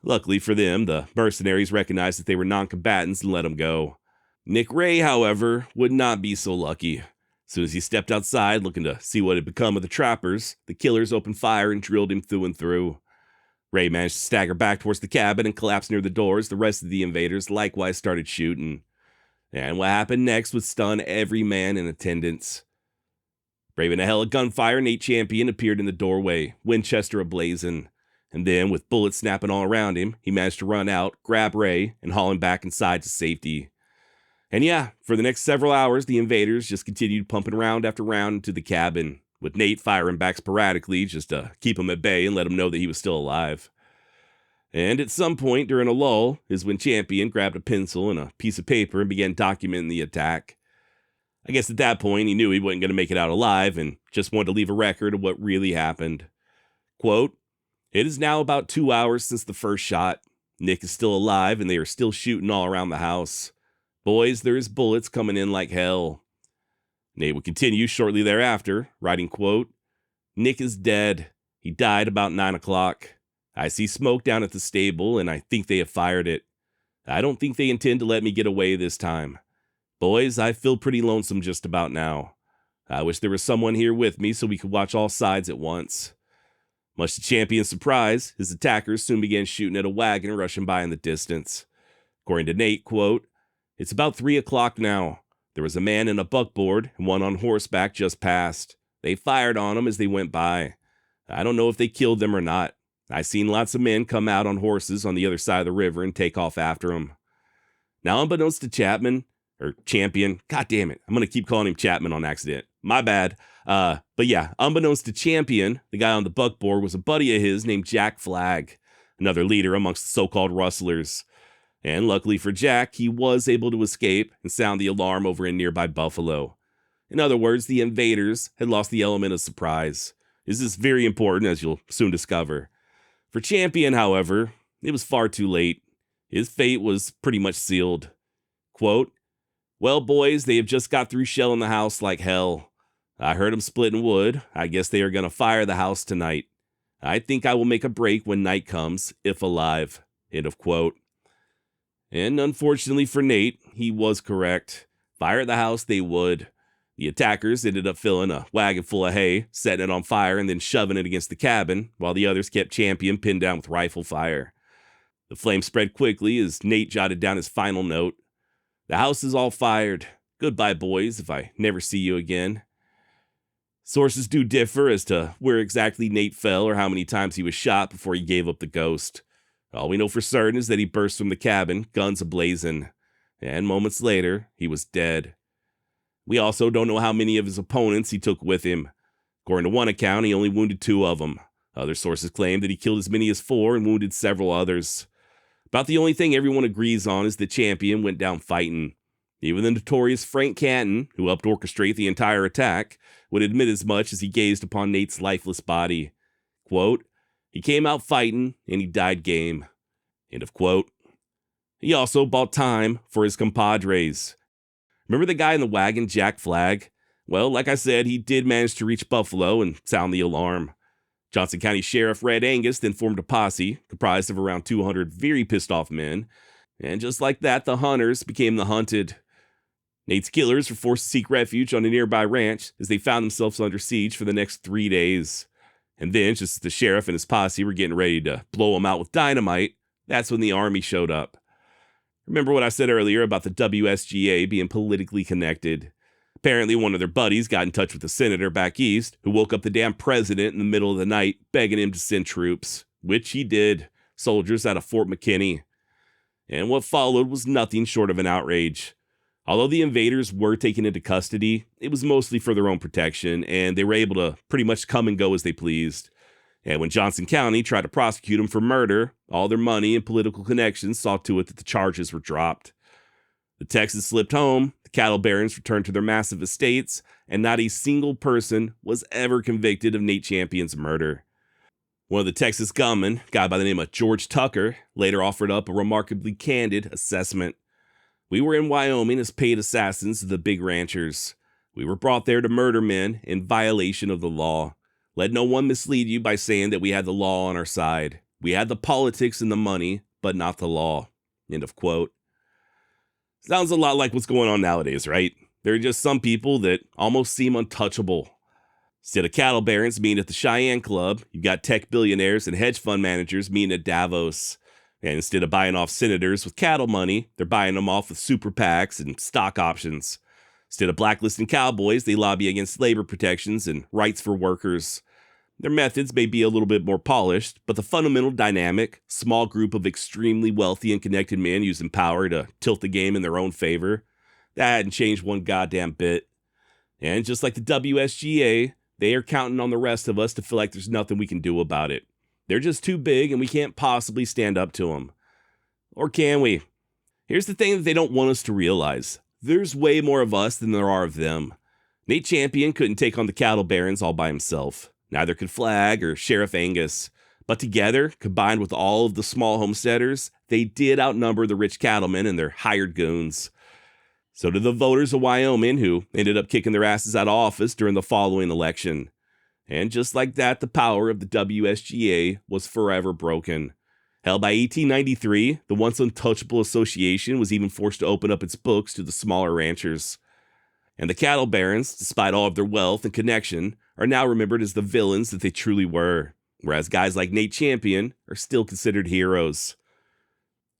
Luckily for them, the mercenaries recognized that they were non-combatants and let them go. Nick Ray, however, would not be so lucky. As soon as he stepped outside looking to see what had become of the trappers, the killers opened fire and drilled him through and through. Ray managed to stagger back towards the cabin and collapse near the door as the rest of the invaders likewise started shooting. And what happened next would stun every man in attendance. Braving a hell of gunfire, Nate Champion appeared in the doorway, Winchester ablazing. And then, with bullets snapping all around him, he managed to run out, grab Ray, and haul him back inside to safety. And yeah, for the next several hours, the invaders just continued pumping round after round into the cabin, with Nate firing back sporadically just to keep him at bay and let him know that he was still alive. And at some point during a lull is when Champion grabbed a pencil and a piece of paper and began documenting the attack. I guess at that point he knew he wasn't going to make it out alive and just wanted to leave a record of what really happened. Quote, "It is now about 2 hours since the first shot. Nick is still alive and they are still shooting all around the house. Boys, there is bullets coming in like hell." Nate would continue shortly thereafter, writing, quote, "Nick is dead. He died about 9 o'clock. I see smoke down at the stable and I think they have fired it. I don't think they intend to let me get away this time. Boys, I feel pretty lonesome just about now. I wish there was someone here with me so we could watch all sides at once." Much to Champion's surprise, his attackers soon began shooting at a wagon rushing by in the distance. According to Nate, quote, "It's about 3 o'clock now. There was a man in a buckboard and one on horseback just passed. They fired on them as they went by. I don't know if they killed them or not. I seen lots of men come out on horses on the other side of the river and take off after them." Now, unbeknownst to Champion, god damn it, I'm going to keep calling him Chapman on accident. My bad. But yeah, unbeknownst to Champion, the guy on the buckboard was a buddy of his named Jack Flagg, another leader amongst the so-called rustlers. And luckily for Jack, he was able to escape and sound the alarm over in nearby Buffalo. In other words, the invaders had lost the element of surprise. This is very important, as you'll soon discover. For Champion, however, it was far too late. His fate was pretty much sealed. Quote, "Well, boys, they have just got through shelling the house like hell. I heard them splitting wood. I guess they are going to fire the house tonight. I think I will make a break when night comes, if alive." End of quote. And unfortunately for Nate, he was correct. Fire at the house they would. The attackers ended up filling a wagon full of hay, setting it on fire, and then shoving it against the cabin, while the others kept Champion pinned down with rifle fire. The flame spread quickly as Nate jotted down his final note. "The house is all fired. Goodbye, boys, if I never see you again." Sources do differ as to where exactly Nate fell or how many times he was shot before he gave up the ghost. All we know for certain is that he burst from the cabin, guns ablazing, and moments later, he was dead. We also don't know how many of his opponents he took with him. According to one account, he only wounded 2 of them. Other sources claim that he killed as many as 4 and wounded several others. About the only thing everyone agrees on is that Champion went down fighting. Even the notorious Frank Canton, who helped orchestrate the entire attack, would admit as much as he gazed upon Nate's lifeless body. Quote, "He came out fighting, and he died game." End of quote. He also bought time for his compadres. Remember the guy in the wagon, Jack Flagg? Well, like I said, he did manage to reach Buffalo and sound the alarm. Johnson County Sheriff Red Angus then formed a posse comprised of around 200 very pissed off men. And just like that, the hunters became the hunted. Nate's killers were forced to seek refuge on a nearby ranch as they found themselves under siege for the next 3 days. And then, just as the sheriff and his posse were getting ready to blow them out with dynamite, that's when the army showed up. Remember what I said earlier about the WSGA being politically connected? Apparently one of their buddies got in touch with the senator back east, who woke up the damn president in the middle of the night begging him to send troops, which he did, soldiers out of Fort McKinney. And what followed was nothing short of an outrage. Although the invaders were taken into custody, it was mostly for their own protection, and they were able to pretty much come and go as they pleased. And when Johnson County tried to prosecute them for murder, all their money and political connections saw to it that the charges were dropped. The Texans slipped home, the cattle barons returned to their massive estates, and not a single person was ever convicted of Nate Champion's murder. One of the Texas gunmen, a guy by the name of George Tucker, later offered up a remarkably candid assessment. We were in Wyoming as paid assassins of the big ranchers. We were brought there to murder men in violation of the law. Let no one mislead you by saying that we had the law on our side. We had the politics and the money, but not the law. End of quote. Sounds a lot like what's going on nowadays, right? There are just some people that almost seem untouchable. Instead of cattle barons meeting at the Cheyenne Club, you've got tech billionaires and hedge fund managers meeting at Davos. And instead of buying off senators with cattle money, they're buying them off with super PACs and stock options. Instead of blacklisting cowboys, they lobby against labor protections and rights for workers. Their methods may be a little bit more polished, but the fundamental dynamic, small group of extremely wealthy and connected men using power to tilt the game in their own favor, that hadn't changed one goddamn bit. And just like the WSGA, they are counting on the rest of us to feel like there's nothing we can do about it. They're just too big and we can't possibly stand up to them. Or can we? Here's the thing that they don't want us to realize. There's way more of us than there are of them. Nate Champion couldn't take on the cattle barons all by himself. Neither could Flag or Sheriff Angus. But together, combined with all of the small homesteaders, they did outnumber the rich cattlemen and their hired goons. So did the voters of Wyoming, who ended up kicking their asses out of office during the following election. And just like that, the power of the WSGA was forever broken. Hell, by 1893, the once untouchable association was even forced to open up its books to the smaller ranchers. And the cattle barons, despite all of their wealth and connection, are now remembered as the villains that they truly were, whereas guys like Nate Champion are still considered heroes.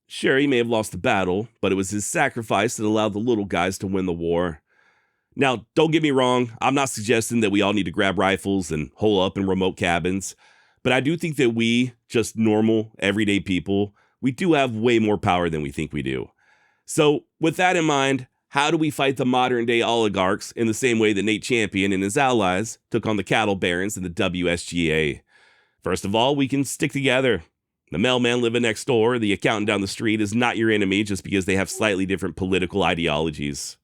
Sure, he may have lost the battle, but it was his sacrifice that allowed the little guys to win the war. Now, don't get me wrong, I'm not suggesting that we all need to grab rifles and hole up in remote cabins, but I do think that we, just normal, everyday people, we do have way more power than we think we do. So, with that in mind, how do we fight the modern-day oligarchs in the same way that Nate Champion and his allies took on the cattle barons and the WSGA? First of all, we can stick together. The mailman living next door, the accountant down the street is not your enemy just because they have slightly different political ideologies.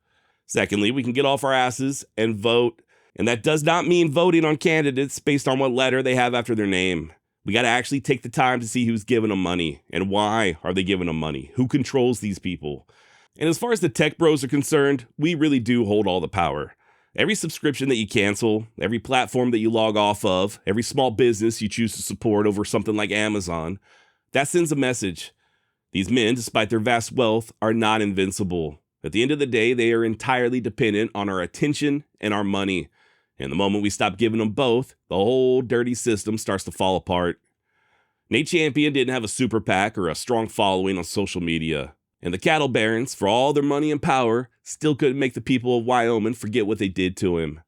Secondly, we can get off our asses and vote. And that does not mean voting on candidates based on what letter they have after their name. We got to actually take the time to see who's giving them money and why are they giving them money? Who controls these people? And as far as the tech bros are concerned, we really do hold all the power. Every subscription that you cancel, every platform that you log off of, every small business you choose to support over something like Amazon, that sends a message. These men, despite their vast wealth, are not invincible. At the end of the day, they are entirely dependent on our attention and our money. And the moment we stop giving them both, the whole dirty system starts to fall apart. Nate Champion didn't have a super PAC or a strong following on social media. And the cattle barons, for all their money and power, still couldn't make the people of Wyoming forget what they did to him.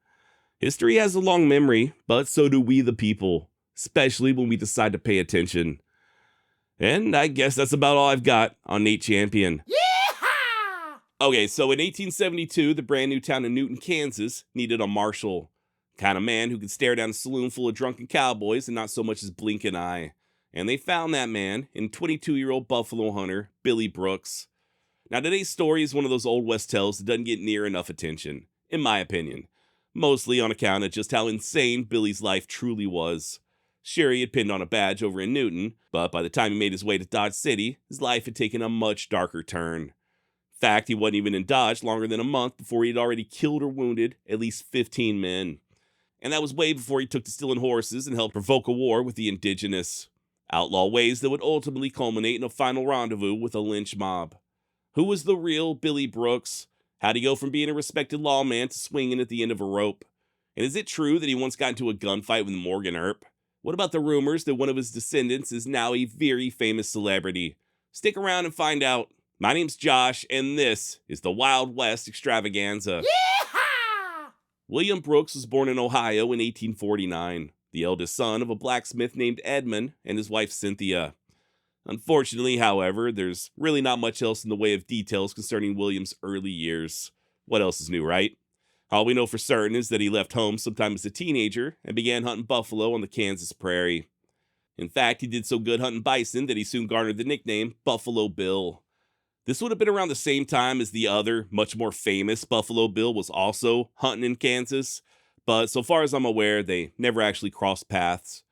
History has a long memory, but so do we the people, especially when we decide to pay attention. And I guess that's about all I've got on Nate Champion. Yeehaw! Okay, so in 1872, the brand new town of Newton, Kansas needed a marshal. Kind of man who could stare down a saloon full of drunken cowboys and not so much as blink an eye. And they found that man in 22-year-old buffalo hunter, Billy Brooks. Now, today's story is one of those Old West tales that doesn't get near enough attention, in my opinion. Mostly on account of just how insane Billy's life truly was. Sure, he had pinned on a badge over in Newton, but by the time he made his way to Dodge City, his life had taken a much darker turn. In fact, he wasn't even in Dodge longer than a month before he had already killed or wounded at least 15 men. And that was way before he took to stealing horses and helped provoke a war with the indigenous. Outlaw ways that would ultimately culminate in a final rendezvous with a lynch mob. Who was the real Billy Brooks? How'd he go from being a respected lawman to swinging at the end of a rope? And is it true that he once got into a gunfight with Morgan Earp? What about the rumors that one of his descendants is now a very famous celebrity? Stick around and find out. My name's Josh, and this is the Wild West Extravaganza. Yeehaw! William Brooks was born in Ohio in 1849. The eldest son of a blacksmith named Edmund and his wife Cynthia. Unfortunately, however, there's really not much else in the way of details concerning William's early years. What else is new, right? All we know for certain is that he left home sometime as a teenager and began hunting buffalo on the Kansas prairie. In fact, he did so good hunting bison that he soon garnered the nickname Buffalo Bill. This would have been around the same time as the other, much more famous Buffalo Bill was also hunting in Kansas, but so far as I'm aware, they never actually crossed paths.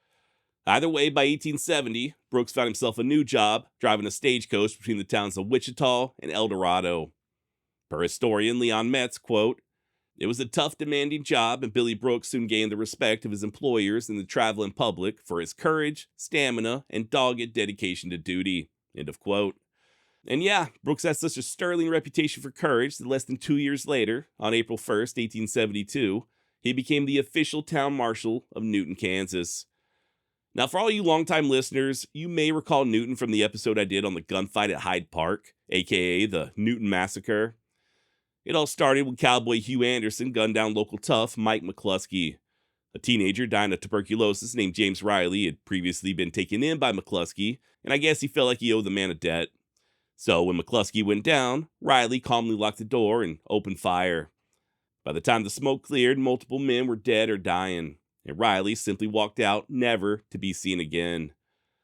Either way, by 1870, Brooks found himself a new job driving a stagecoach between the towns of Wichita and El Dorado. Per historian Leon Metz, quote, "It was a tough, demanding job, and Billy Brooks soon gained the respect of his employers and the traveling public for his courage, stamina, and dogged dedication to duty." End of quote. And yeah, Brooks had such a sterling reputation for courage that less than 2 years later, on April 1st, 1872, he became the official town marshal of Newton, Kansas. Now, for all you longtime listeners, you may recall Newton from the episode I did on the gunfight at Hyde Park, aka the Newton Massacre. It all started when cowboy Hugh Anderson gunned down local tough Mike McCluskey. A teenager dying of tuberculosis named James Riley had previously been taken in by McCluskey, and I guess he felt like he owed the man a debt. So when McCluskey went down, Riley calmly locked the door and opened fire. By the time the smoke cleared, multiple men were dead or dying, and Riley simply walked out, never to be seen again.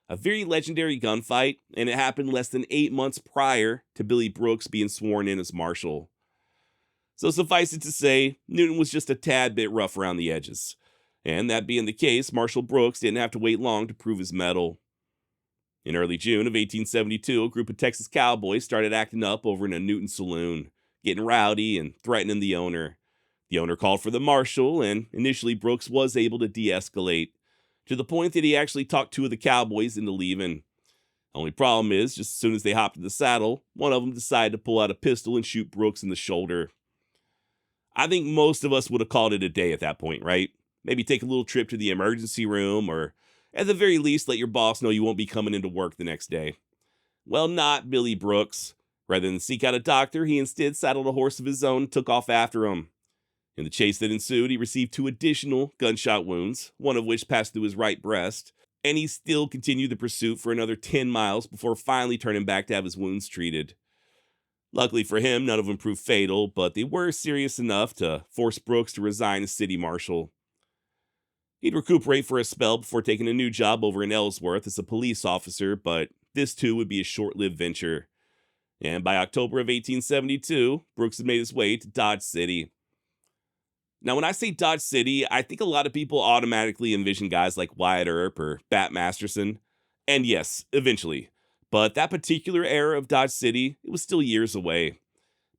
A very legendary gunfight, and it happened less than 8 months prior to Billy Brooks being sworn in as marshal. So suffice it to say, Newton was just a tad bit rough around the edges. And that being the case, Marshal Brooks didn't have to wait long to prove his mettle. In early June of 1872, a group of Texas cowboys started acting up over in a Newton saloon, getting rowdy and threatening the owner. The owner called for the marshal, and initially Brooks was able to de-escalate, to the point that he actually talked two of the cowboys into leaving. Only problem is, just as soon as they hopped in the saddle, one of them decided to pull out a pistol and shoot Brooks in the shoulder. I think most of us would have called it a day at that point, right? Maybe take a little trip to the emergency room, or at the very least let your boss know you won't be coming into work the next day. Well, not Billy Brooks. Rather than seek out a doctor, he instead saddled a horse of his own and took off after him. In the chase that ensued, he received 2 additional gunshot wounds, one of which passed through his right breast, and he still continued the pursuit for another 10 miles before finally turning back to have his wounds treated. Luckily for him, none of them proved fatal, but they were serious enough to force Brooks to resign as city marshal. He'd recuperate for a spell before taking a new job over in Ellsworth as a police officer, but this too would be a short-lived venture. And by October of 1872, Brooks had made his way to Dodge City. Now, when I say Dodge City, I think a lot of people automatically envision guys like Wyatt Earp or Bat Masterson. And yes, eventually. But that particular era of Dodge City, it was still years away.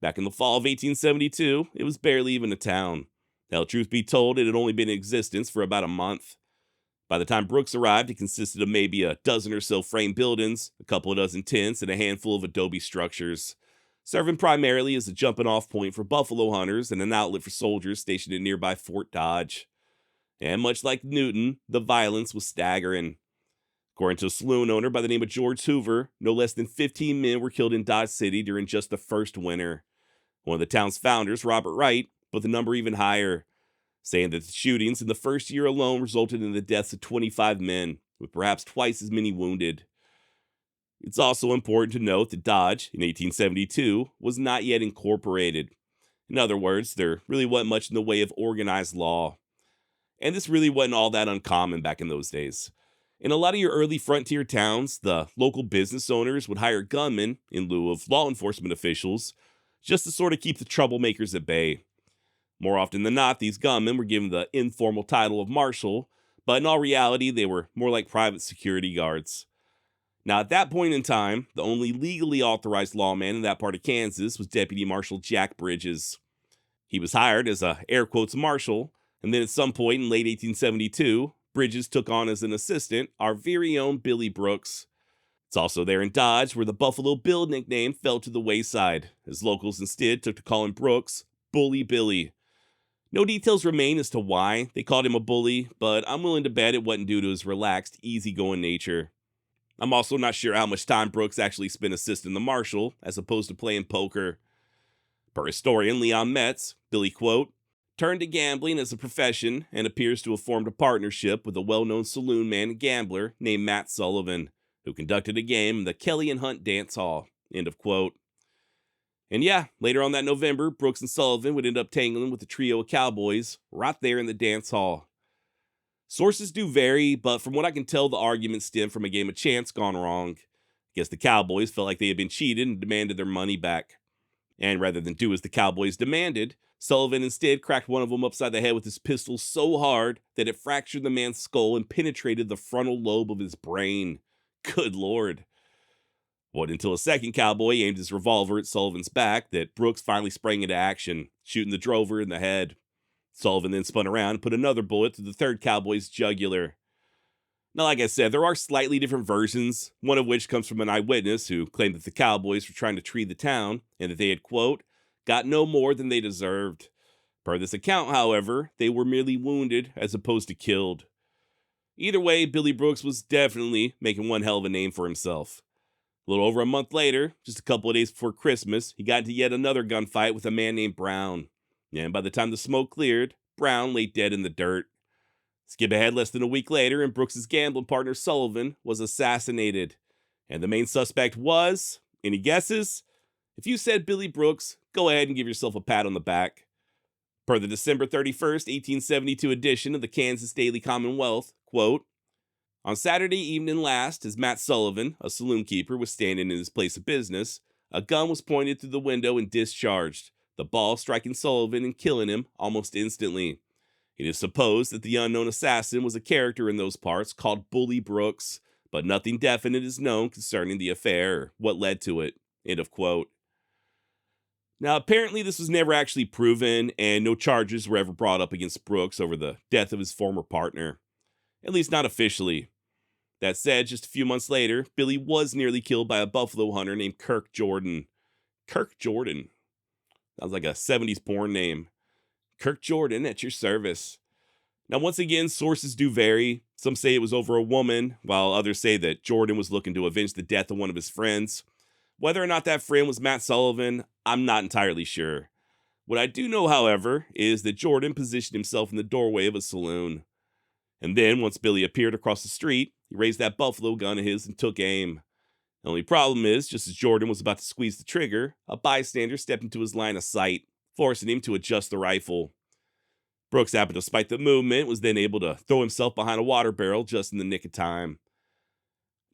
Back in the fall of 1872, it was barely even a town. Hell, truth be told, it had only been in existence for about a month. By the time Brooks arrived, it consisted of maybe a dozen or so frame buildings, a couple of dozen tents, and a handful of adobe structures, serving primarily as a jumping-off point for buffalo hunters and an outlet for soldiers stationed in nearby Fort Dodge. And much like Newton, the violence was staggering. According to a saloon owner by the name of George Hoover, no less than 15 men were killed in Dodge City during just the first winter. One of the town's founders, Robert Wright, put the number even higher, saying that the shootings in the first year alone resulted in the deaths of 25 men, with perhaps twice as many wounded. It's also important to note that Dodge, in 1872, was not yet incorporated. In other words, there really wasn't much in the way of organized law. And this really wasn't all that uncommon back in those days. In a lot of your early frontier towns, the local business owners would hire gunmen in lieu of law enforcement officials, just to sort of keep the troublemakers at bay. More often than not, these gunmen were given the informal title of marshal, but in all reality, they were more like private security guards. Now, at that point in time, the only legally authorized lawman in that part of Kansas was Deputy Marshal Jack Bridges. He was hired as a air quotes marshal, and then at some point in late 1872, Bridges took on as an assistant our very own Billy Brooks. It's also there in Dodge where the Buffalo Bill nickname fell to the wayside, as locals instead took to calling Brooks Bully Billy. No details remain as to why they called him a bully, but I'm willing to bet it wasn't due to his relaxed, easygoing nature. I'm also not sure how much time Brooks actually spent assisting the marshal, as opposed to playing poker. Per historian Leon Metz, Billy, quote, turned to gambling as a profession and appears to have formed a partnership with a well-known saloon man and gambler named Matt Sullivan, who conducted a game in the Kelly and Hunt Dance Hall, end of quote. And yeah, later on that November, Brooks and Sullivan would end up tangling with a trio of cowboys right there in the dance hall. Sources do vary, but from what I can tell, the argument stemmed from a game of chance gone wrong. Guess the Cowboys felt like they had been cheated and demanded their money back. And rather than do as the Cowboys demanded, Sullivan instead cracked one of them upside the head with his pistol so hard that it fractured the man's skull and penetrated the frontal lobe of his brain. Good lord. What until a second cowboy aimed his revolver at Sullivan's back that Brooks finally sprang into action, shooting the drover in the head. Sullivan then spun around and put another bullet through the third cowboy's jugular. Now, like I said, there are slightly different versions, one of which comes from an eyewitness who claimed that the Cowboys were trying to tree the town and that they had, quote, got no more than they deserved. Per this account, however, they were merely wounded as opposed to killed. Either way, Billy Brooks was definitely making one hell of a name for himself. A little over a month later, just a couple of days before Christmas, he got into yet another gunfight with a man named Brown. And by the time the smoke cleared, Brown lay dead in the dirt. Skip ahead less than a week later, and Brooks' gambling partner Sullivan was assassinated. And the main suspect was, any guesses? If you said Billy Brooks, go ahead and give yourself a pat on the back. Per the December 31st, 1872 edition of the Kansas Daily Commonwealth, quote, on Saturday evening last, as Matt Sullivan, a saloon keeper, was standing in his place of business, a gun was pointed through the window and discharged, the ball striking Sullivan and killing him almost instantly. It is supposed that the unknown assassin was a character in those parts called Bully Brooks, but nothing definite is known concerning the affair or what led to it. End of quote. Now, apparently this was never actually proven, and no charges were ever brought up against Brooks over the death of his former partner. At least not officially. That said, just a few months later, Billy was nearly killed by a buffalo hunter named Kirk Jordan. Kirk Jordan. Sounds like a 70s porn name. Kirk Jordan at your service. Now, once again, sources do vary. Some say it was over a woman, while others say that Jordan was looking to avenge the death of one of his friends. Whether or not that friend was Matt Sullivan, I'm not entirely sure. What I do know, however, is that Jordan positioned himself in the doorway of a saloon. And then, once Billy appeared across the street, he raised that buffalo gun of his and took aim. The only problem is, just as Jordan was about to squeeze the trigger, a bystander stepped into his line of sight, forcing him to adjust the rifle. Brooks happened to spite the movement, was then able to throw himself behind a water barrel just in the nick of time.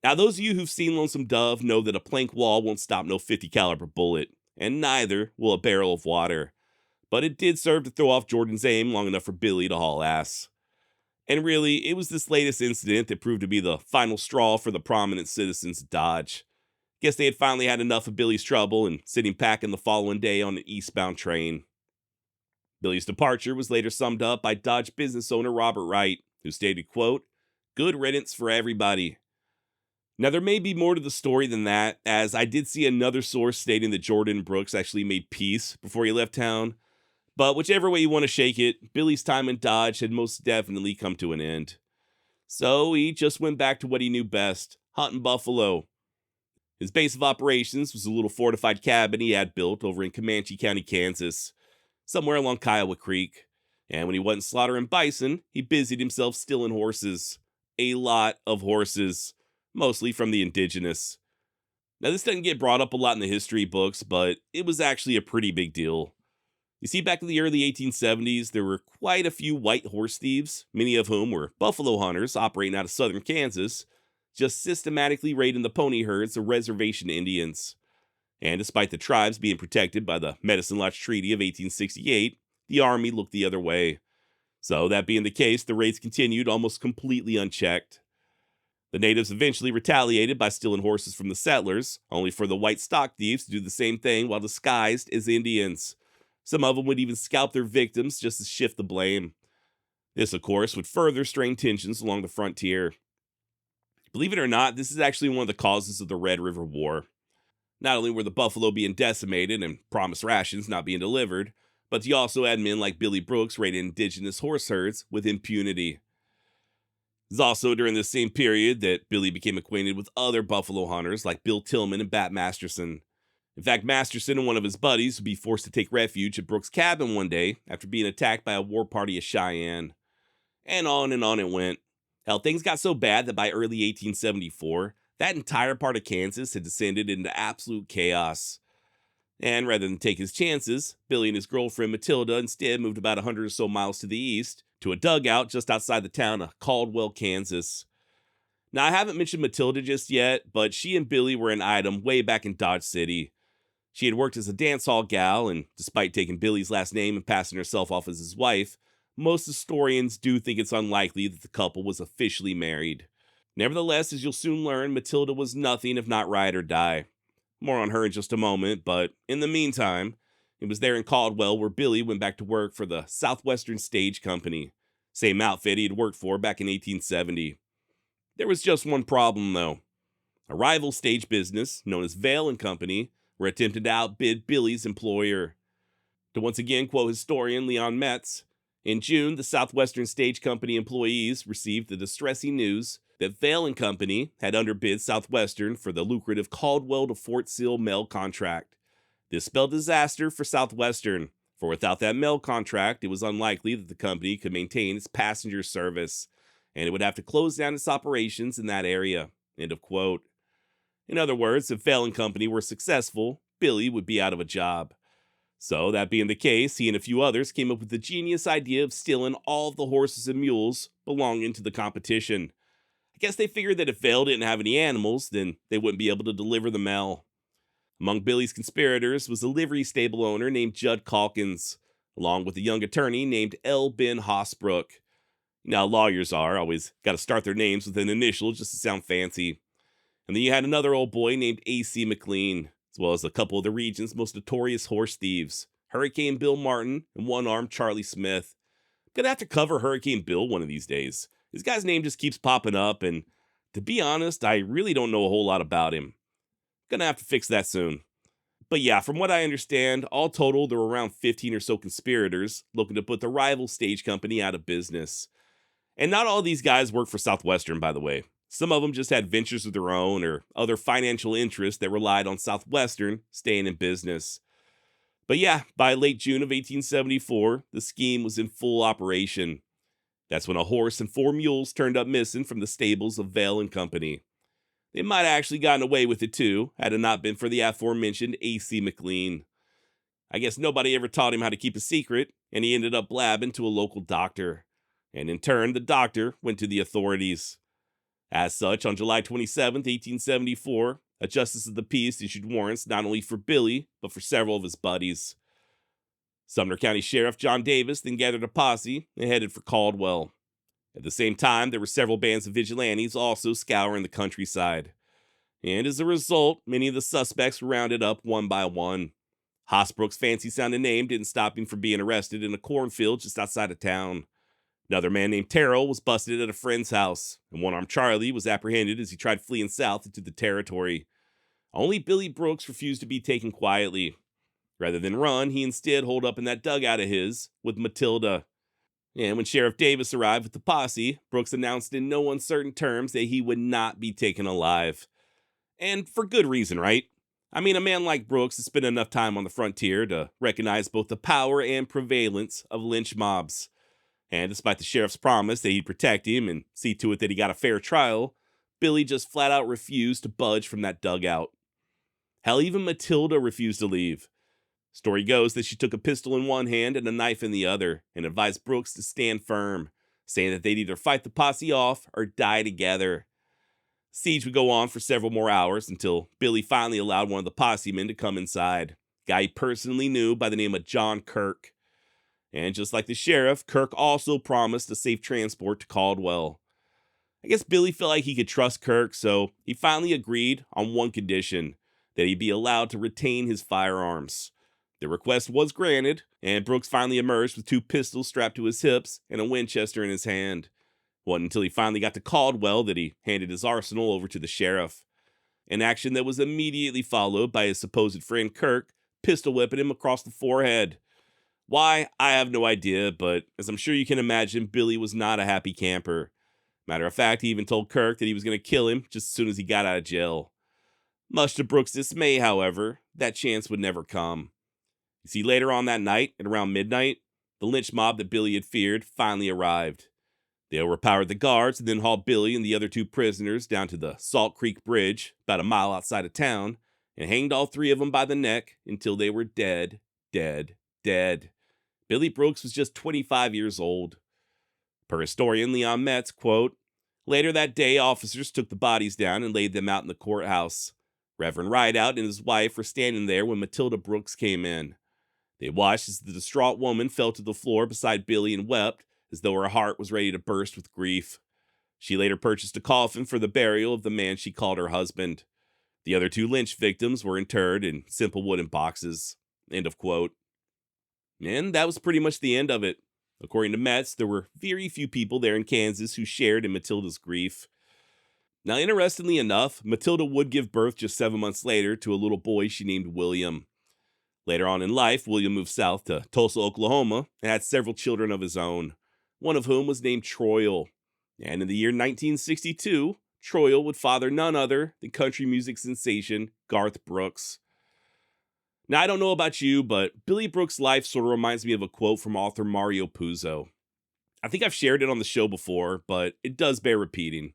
Now, those of you who've seen Lonesome Dove know that a plank wall won't stop no 50 caliber bullet, and neither will a barrel of water. But it did serve to throw off Jordan's aim long enough for Billy to haul ass. And really, it was this latest incident that proved to be the final straw for the prominent citizens of Dodge. Guess they had finally had enough of Billy's trouble and sitting packing the following day on an eastbound train. Billy's departure was later summed up by Dodge business owner Robert Wright, who stated, quote, good riddance for everybody. Now, there may be more to the story than that, as I did see another source stating that Jordan and Brooks actually made peace before he left town. But whichever way you want to shake it, Billy's time in Dodge had most definitely come to an end. So he just went back to what he knew best, hunting buffalo. His base of operations was a little fortified cabin he had built over in Comanche County, Kansas, somewhere along Kiowa Creek. And when he wasn't slaughtering bison, he busied himself stealing horses. A lot of horses, mostly from the indigenous. Now, this doesn't get brought up a lot in the history books, but it was actually a pretty big deal. You see, back in the early 1870s, there were quite a few white horse thieves, many of whom were buffalo hunters operating out of southern Kansas, just systematically raiding the pony herds of reservation Indians. And despite the tribes being protected by the Medicine Lodge Treaty of 1868, the Army looked the other way. So, that being the case, the raids continued almost completely unchecked. The natives eventually retaliated by stealing horses from the settlers, only for the white stock thieves to do the same thing while disguised as Indians. Some of them would even scalp their victims just to shift the blame. This, of course, would further strain tensions along the frontier. Believe it or not, this is actually one of the causes of the Red River War. Not only were the buffalo being decimated and promised rations not being delivered, but you also had men like Billy Brooks raiding indigenous horse herds with impunity. It was also during this same period that Billy became acquainted with other buffalo hunters like Bill Tillman and Bat Masterson. In fact, Masterson and one of his buddies would be forced to take refuge at Brooks' cabin one day after being attacked by a war party of Cheyenne. And on it went. Hell, things got so bad that by early 1874, that entire part of Kansas had descended into absolute chaos. And rather than take his chances, Billy and his girlfriend Matilda instead moved about 100 or so miles to the east to a dugout just outside the town of Caldwell, Kansas. Now, I haven't mentioned Matilda just yet, but she and Billy were an item way back in Dodge City. She had worked as a dance hall gal, and despite taking Billy's last name and passing herself off as his wife, most historians do think it's unlikely that the couple was officially married. Nevertheless, as you'll soon learn, Matilda was nothing if not ride or die. More on her in just a moment, but in the meantime, it was there in Caldwell where Billy went back to work for the Southwestern Stage Company, same outfit he had worked for back in 1870. There was just one problem, though. A rival stage business, known as Vale and Company, were attempting to outbid Billy's employer. To once again quote historian Leon Metz, in June, the Southwestern Stage Company employees received the distressing news that Vale and Company had underbid Southwestern for the lucrative Caldwell to Fort Sill mail contract. This spelled disaster for Southwestern, for without that mail contract, it was unlikely that the company could maintain its passenger service, and it would have to close down its operations in that area. End of quote. In other words, if Vale and Company were successful, Billy would be out of a job. So, that being the case, he and a few others came up with the genius idea of stealing all of the horses and mules belonging to the competition. I guess they figured that if Vale didn't have any animals, then they wouldn't be able to deliver the mail. Among Billy's conspirators was a livery stable owner named Judd Calkins, along with a young attorney named L. Ben Hosbrook. Now, lawyers always got to start their names with an initial just to sound fancy. And then you had another old boy named A.C. McLean, as well as a couple of the region's most notorious horse thieves, Hurricane Bill Martin and one-armed Charlie Smith. I'm gonna have to cover Hurricane Bill one of these days. This guy's name just keeps popping up, and to be honest, I really don't know a whole lot about him. Gonna have to fix that soon. But yeah, from what I understand, all total, there were around 15 or so conspirators looking to put the rival stage company out of business. And not all these guys work for Southwestern, by the way. Some of them just had ventures of their own or other financial interests that relied on Southwestern staying in business. But yeah, by late June of 1874, the scheme was in full operation. That's when a horse and 4 mules turned up missing from the stables of Vale and Company. They might have actually gotten away with it too, had it not been for the aforementioned A.C. McLean. I guess nobody ever taught him how to keep a secret, and he ended up blabbing to a local doctor. And in turn, the doctor went to the authorities. As such, on July 27, 1874, a justice of the peace issued warrants not only for Billy, but for several of his buddies. Sumner County Sheriff John Davis then gathered a posse and headed for Caldwell. At the same time, there were several bands of vigilantes also scouring the countryside. And as a result, many of the suspects were rounded up one by one. Hosbrook's fancy-sounding name didn't stop him from being arrested in a cornfield just outside of town. Another man named Terrell was busted at a friend's house, and one-armed Charlie was apprehended as he tried fleeing south into the territory. Only Billy Brooks refused to be taken quietly. Rather than run, he instead holed up in that dugout of his with Matilda. And when Sheriff Davis arrived with the posse, Brooks announced in no uncertain terms that he would not be taken alive. And for good reason, right? I mean, a man like Brooks has spent enough time on the frontier to recognize both the power and prevalence of lynch mobs. And despite the sheriff's promise that he'd protect him and see to it that he got a fair trial, Billy just flat out refused to budge from that dugout. Hell, even Matilda refused to leave. Story goes that she took a pistol in one hand and a knife in the other and advised Brooks to stand firm, saying that they'd either fight the posse off or die together. Siege would go on for several more hours until Billy finally allowed one of the posse men to come inside, a guy he personally knew by the name of John Kirk. And just like the sheriff, Kirk also promised a safe transport to Caldwell. I guess Billy felt like he could trust Kirk, so he finally agreed on one condition, that he be allowed to retain his firearms. The request was granted, and Brooks finally emerged with 2 pistols strapped to his hips and a Winchester in his hand. It wasn't until he finally got to Caldwell that he handed his arsenal over to the sheriff. An action that was immediately followed by his supposed friend Kirk pistol whipping him across the forehead. Why, I have no idea, but as I'm sure you can imagine, Billy was not a happy camper. Matter of fact, he even told Kirk that he was going to kill him just as soon as he got out of jail. Much to Brooks' dismay, however, that chance would never come. You see, later on that night, at around midnight, the lynch mob that Billy had feared finally arrived. They overpowered the guards and then hauled Billy and the other 2 prisoners down to the Salt Creek Bridge, about a mile outside of town, and hanged all 3 of them by the neck until they were dead. Billy Brooks was just 25 years old. Per historian Leon Metz, quote, Later that day, officers took the bodies down and laid them out in the courthouse. Reverend Rideout and his wife were standing there when Matilda Brooks came in. They watched as the distraught woman fell to the floor beside Billy and wept as though her heart was ready to burst with grief. She later purchased a coffin for the burial of the man she called her husband. The other two lynch victims were interred in simple wooden boxes. End of quote. And that was pretty much the end of it. According to Metz, there were very few people there in Kansas who shared in Matilda's grief. Now, interestingly enough, Matilda would give birth just 7 months later to a little boy she named William. Later on in life, William moved south to Tulsa, Oklahoma, and had several children of his own, one of whom was named Troil. And in the year 1962, Troil would father none other than country music sensation Garth Brooks. Now, I don't know about you, but Billy Brooks' life sort of reminds me of a quote from author Mario Puzo. I think I've shared it on the show before, but it does bear repeating.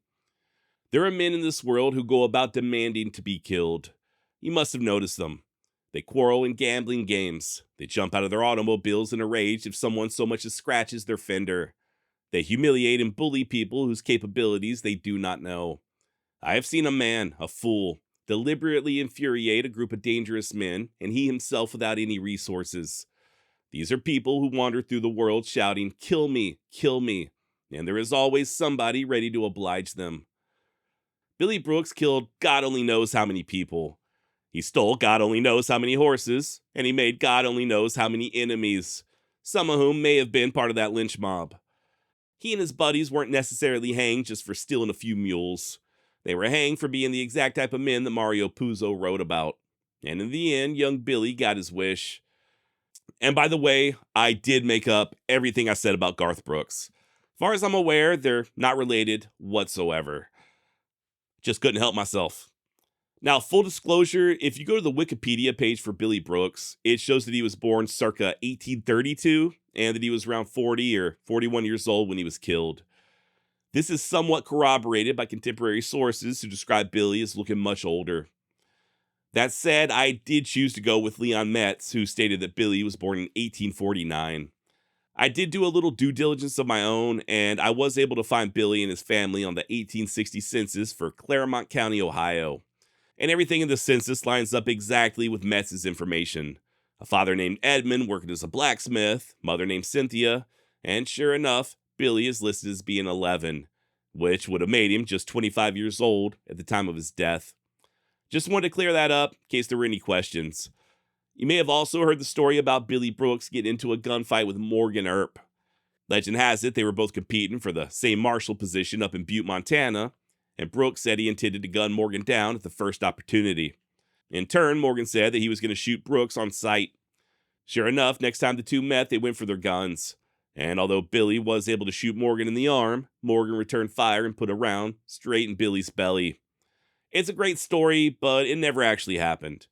There are men in this world who go about demanding to be killed. You must have noticed them. They quarrel in gambling games. They jump out of their automobiles in a rage if someone so much as scratches their fender. They humiliate and bully people whose capabilities they do not know. I have seen a man, a fool, deliberately infuriate a group of dangerous men, and he himself without any resources. These are people who wander through the world shouting, "Kill me, kill me," and there is always somebody ready to oblige them. Billy Brooks killed God only knows how many people. He stole God only knows how many horses, and he made God only knows how many enemies, some of whom may have been part of that lynch mob. He and his buddies weren't necessarily hanged just for stealing a few mules. They were hanged for being the exact type of men that Mario Puzo wrote about. And in the end, young Billy got his wish. And by the way, I did make up everything I said about Garth Brooks. As far as I'm aware, they're not related whatsoever. Just couldn't help myself. Now, full disclosure, if you go to the Wikipedia page for Billy Brooks, it shows that he was born circa 1832 and that he was around 40 or 41 years old when he was killed. This is somewhat corroborated by contemporary sources who describe Billy as looking much older. That said, I did choose to go with Leon Metz, who stated that Billy was born in 1849. I did do a little due diligence of my own, and I was able to find Billy and his family on the 1860 census for Claremont County, Ohio. And everything in the census lines up exactly with Metz's information. A father named Edmund working as a blacksmith, mother named Cynthia, and sure enough, Billy is listed as being 11, which would have made him just 25 years old at the time of his death. Just wanted to clear that up in case there were any questions. You may have also heard the story about Billy Brooks getting into a gunfight with Morgan Earp. Legend has it they were both competing for the same marshal position up in Butte, Montana, and Brooks said he intended to gun Morgan down at the first opportunity. In turn, Morgan said that he was going to shoot Brooks on sight. Sure enough, next time the two met, they went for their guns. And although Billy was able to shoot Morgan in the arm, Morgan returned fire and put a round straight in Billy's belly. It's a great story, but it never actually happened.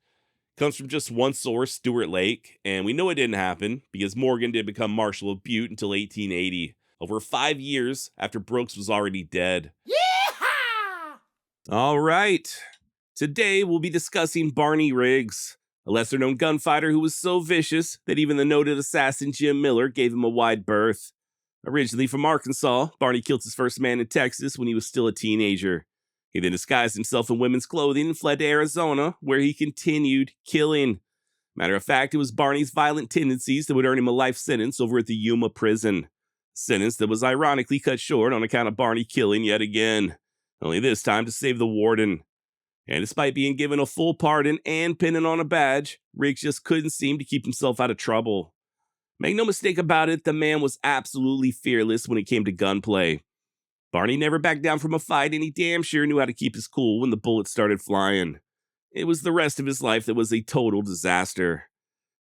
Comes from just one source, Stuart Lake, and we know it didn't happen because Morgan didn't become Marshal of Butte until 1880, over 5 years after Brooks was already dead. Yeehaw! All right. Today we'll be discussing Barney Riggs, a lesser-known gunfighter who was so vicious that even the noted assassin Jim Miller gave him a wide berth. Originally from Arkansas, Barney killed his first man in Texas when he was still a teenager. He then disguised himself in women's clothing and fled to Arizona, where he continued killing. Matter of fact, it was Barney's violent tendencies that would earn him a life sentence over at the Yuma Prison. Sentence that was ironically cut short on account of Barney killing yet again, only this time to save the warden. And despite being given a full pardon and pinning on a badge, Riggs just couldn't seem to keep himself out of trouble. Make no mistake about it, the man was absolutely fearless when it came to gunplay. Barney never backed down from a fight, and he damn sure knew how to keep his cool when the bullets started flying. It was the rest of his life that was a total disaster.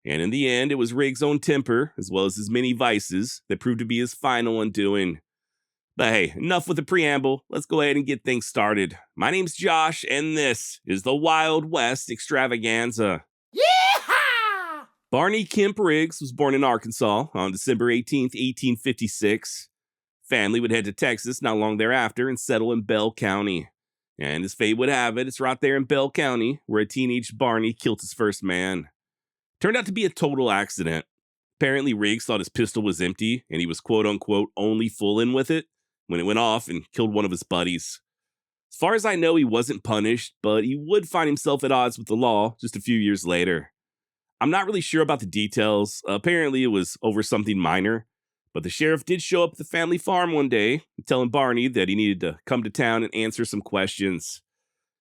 And in the end, it was Riggs' own temper, as well as his many vices, that proved to be his final undoing. But hey, enough with the preamble. Let's go ahead and get things started. My name's Josh, and this is the Wild West Extravaganza. Yeehaw! Barney Kemp Riggs was born in Arkansas on December 18th, 1856. Family would head to Texas not long thereafter and settle in Bell County. And as fate would have it, it's right there in Bell County where a teenage Barney killed his first man. Turned out to be a total accident. Apparently Riggs thought his pistol was empty and he was quote-unquote only fooling with it, when it went off and killed one of his buddies. As far as I know, he wasn't punished, but he would find himself at odds with the law just a few years later. I'm not really sure about the details. Apparently, it was over something minor, but the sheriff did show up at the family farm one day, telling Barney that he needed to come to town and answer some questions.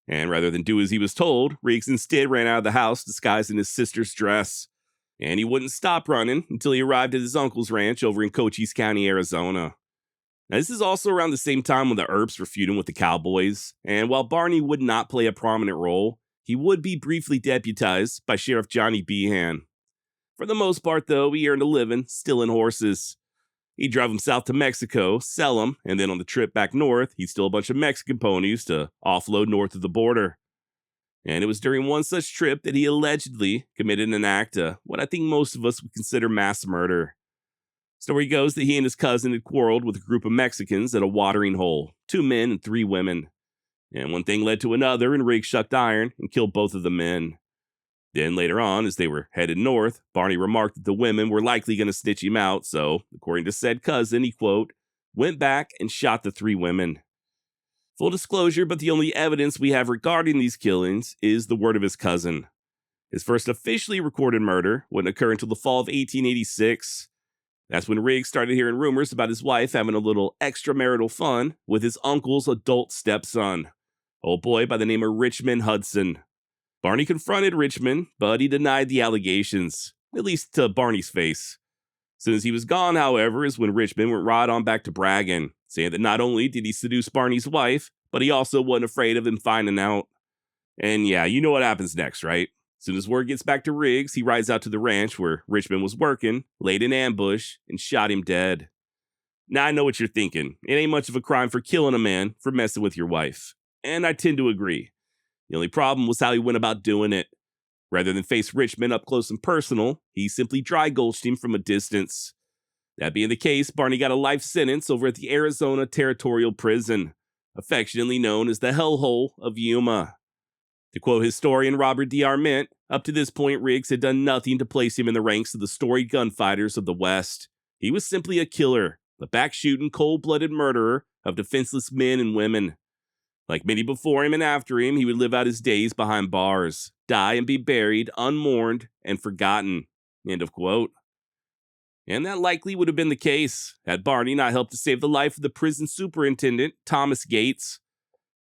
And rather than do as he was told, Riggs instead ran out of the house disguised in his sister's dress. And he wouldn't stop running until he arrived at his uncle's ranch over in Cochise County, Arizona. Now, this is also around the same time when the Earps were feuding with the Cowboys, and while Barney would not play a prominent role, he would be briefly deputized by Sheriff Johnny Behan. For the most part, though, he earned a living stealing horses. He'd drive them south to Mexico, sell them, and then on the trip back north, he'd steal a bunch of Mexican ponies to offload north of the border. And it was during one such trip that he allegedly committed an act of what I think most of us would consider mass murder. Story goes that he and his cousin had quarreled with a group of Mexicans at a watering hole, 2 men and 3 women. And one thing led to another, and Riggs shucked iron and killed both of the men. Then later on, as they were headed north, Barney remarked that the women were likely going to snitch him out, so, according to said cousin, he, quote, went back and shot the 3 women. Full disclosure, but the only evidence we have regarding these killings is the word of his cousin. His first officially recorded murder wouldn't occur until the fall of 1886. That's when Riggs started hearing rumors about his wife having a little extramarital fun with his uncle's adult stepson, old boy by the name of Richmond Hudson. Barney confronted Richmond, but he denied the allegations, at least to Barney's face. As soon as he was gone, however, is when Richmond went right on back to bragging, saying that not only did he seduce Barney's wife, but he also wasn't afraid of him finding out. And yeah, you know what happens next, right? As soon as word gets back to Riggs, he rides out to the ranch where Richmond was working, laid an ambush, and shot him dead. Now I know what you're thinking. It ain't much of a crime for killing a man for messing with your wife. And I tend to agree. The only problem was how he went about doing it. Rather than face Richmond up close and personal, he simply dry gulched him from a distance. That being the case, Barney got a life sentence over at the Arizona Territorial Prison, affectionately known as the Hellhole of Yuma. To quote historian Robert D. Arment, up to this point, Riggs had done nothing to place him in the ranks of the storied gunfighters of the West. He was simply a killer, a back-shooting, cold-blooded murderer of defenseless men and women. Like many before him and after him, he would live out his days behind bars, die and be buried, unmourned, and forgotten. End of quote. And that likely would have been the case, had Barney not helped to save the life of the prison superintendent, Thomas Gates.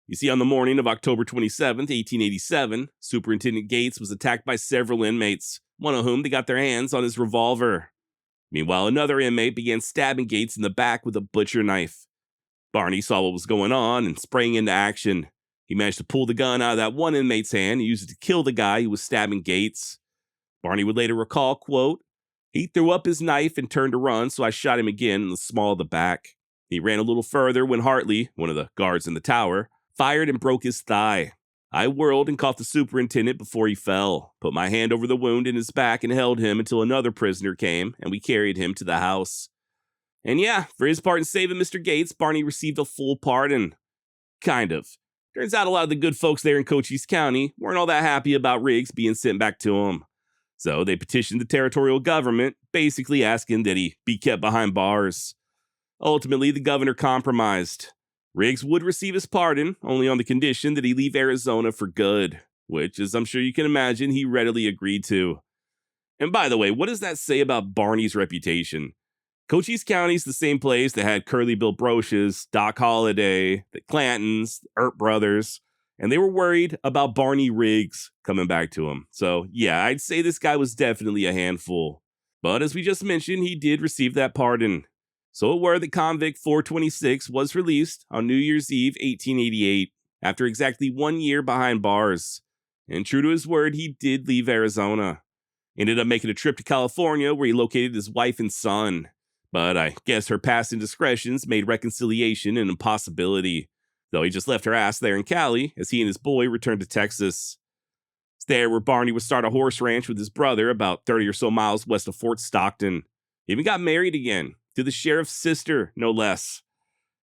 You see, on the morning of October 27th, 1887, Superintendent Gates was attacked by several inmates, one of whom they got their hands on his revolver. Meanwhile, another inmate began stabbing Gates in the back with a butcher knife. Barney saw what was going on and sprang into action. He managed to pull the gun out of that one inmate's hand and use it to kill the guy who was stabbing Gates. Barney would later recall, quote, he threw up his knife and turned to run, so I shot him again in the small of the back. He ran a little further when Hartley, one of the guards in the tower, fired and broke his thigh. I whirled and caught the superintendent before he fell, put my hand over the wound in his back and held him until another prisoner came and we carried him to the house. And yeah, for his part in saving Mr. Gates, Barney received a full pardon. Kind of. Turns out a lot of the good folks there in Cochise County weren't all that happy about Riggs being sent back to them. So they petitioned the territorial government, basically asking that he be kept behind bars. Ultimately, the governor compromised. Riggs would receive his pardon, only on the condition that he leave Arizona for good, which, as I'm sure you can imagine, he readily agreed to. And by the way, what does that say about Barney's reputation? Cochise County's the same place that had Curly Bill Brocious, Doc Holliday, the Clantons, the Earp brothers, and they were worried about Barney Riggs coming back to him. So yeah, I'd say this guy was definitely a handful. But as we just mentioned, he did receive that pardon. So it were that Convict 426 was released on New Year's Eve 1888, after exactly 1 year behind bars. And true to his word, he did leave Arizona. Ended up making a trip to California where he located his wife and son. But I guess her past indiscretions made reconciliation an impossibility, though he just left her ass there in Cali as he and his boy returned to Texas. It's there where Barney would start a horse ranch with his brother about 30 or so miles west of Fort Stockton. He even got married again, to the sheriff's sister, no less.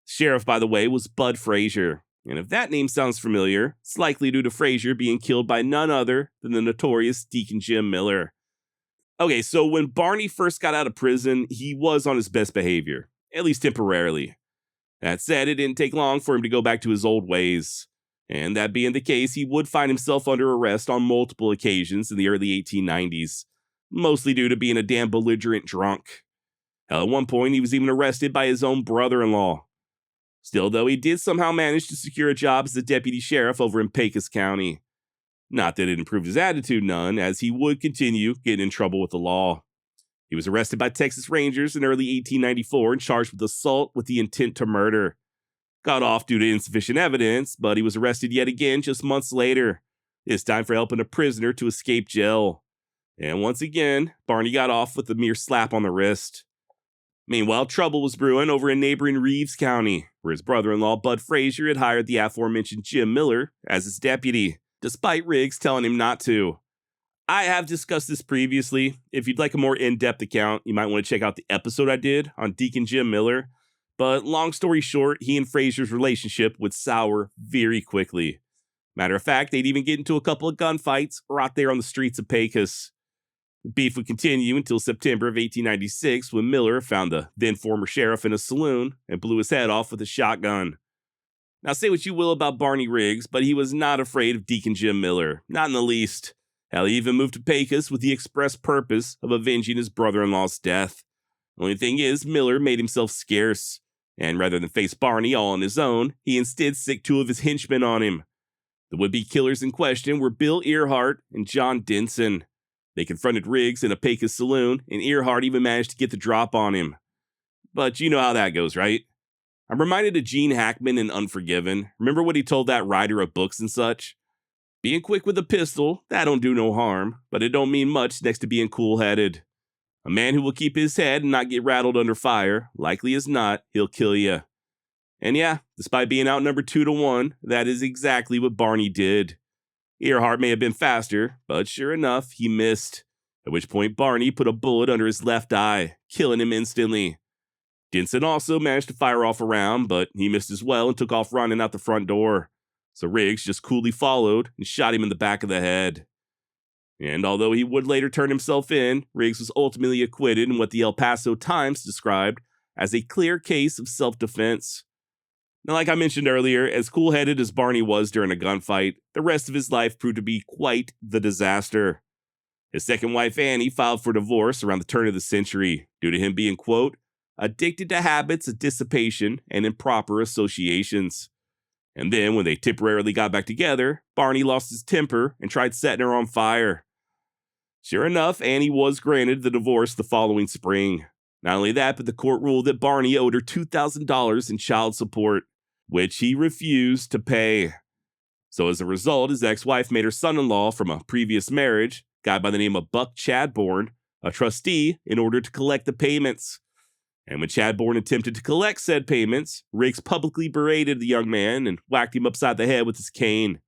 Sheriff, by the way, was Bud Frazier, and if that name sounds familiar, it's likely due to Frazier being killed by none other than the notorious Deacon Jim Miller. Okay, so when Barney first got out of prison, he was on his best behavior, at least temporarily. That said, it didn't take long for him to go back to his old ways. And that being the case, he would find himself under arrest on multiple occasions in the early 1890s, mostly due to being a damn belligerent drunk. Hell, at one point, he was even arrested by his own brother-in-law. Still, though, he did somehow manage to secure a job as a deputy sheriff over in Cochise County. Not that it improved his attitude none, as he would continue getting in trouble with the law. He was arrested by Texas Rangers in early 1894 and charged with assault with the intent to murder. Got off due to insufficient evidence, but he was arrested yet again just months later, this time for helping a prisoner to escape jail. And once again, Barney got off with a mere slap on the wrist. Meanwhile, trouble was brewing over in neighboring Reeves County, where his brother-in-law Bud Frazier had hired the aforementioned Jim Miller as his deputy, despite Riggs telling him not to. I have discussed this previously. If you'd like a more in-depth account, you might want to check out the episode I did on Deacon Jim Miller. But long story short, he and Frazier's relationship would sour very quickly. Matter of fact, they'd even get into a couple of gunfights right there on the streets of Pecos. The beef would continue until September of 1896, when Miller found the then former sheriff in a saloon and blew his head off with a shotgun. Now say what you will about Barney Riggs, but he was not afraid of Deacon Jim Miller, not in the least. Hell, he even moved to Pecos with the express purpose of avenging his brother-in-law's death. Only thing is, Miller made himself scarce, and rather than face Barney all on his own, he instead sicked two of his henchmen on him. The would-be killers in question were Bill Earhart and John Denson. They confronted Riggs in a Pecos saloon, and Earhart even managed to get the drop on him. But you know how that goes, right? I'm reminded of Gene Hackman in Unforgiven. Remember what he told that writer of books and such? Being quick with a pistol, that don't do no harm, but it don't mean much next to being cool-headed. A man who will keep his head and not get rattled under fire, likely as not, he'll kill you. And yeah, despite being outnumbered 2-1, that is exactly what Barney did. Earhart may have been faster, but sure enough, he missed. At which point Barney put a bullet under his left eye, killing him instantly. Denson also managed to fire off a round, but he missed as well and took off running out the front door. So Riggs just coolly followed and shot him in the back of the head. And although he would later turn himself in, Riggs was ultimately acquitted in what the El Paso Times described as a clear case of self-defense. Now, like I mentioned earlier, as cool-headed as Barney was during a gunfight, the rest of his life proved to be quite the disaster. His second wife, Annie, filed for divorce around the turn of the century due to him being, quote, addicted to habits of dissipation and improper associations. And then, when they temporarily got back together, Barney lost his temper and tried setting her on fire. Sure enough, Annie was granted the divorce the following spring. Not only that, but the court ruled that Barney owed her $2,000 in child support, which he refused to pay. So as a result, his ex-wife made her son-in-law from a previous marriage, a guy by the name of Buck Chadbourne, a trustee in order to collect the payments. And when Chadbourne attempted to collect said payments, Riggs publicly berated the young man and whacked him upside the head with his cane.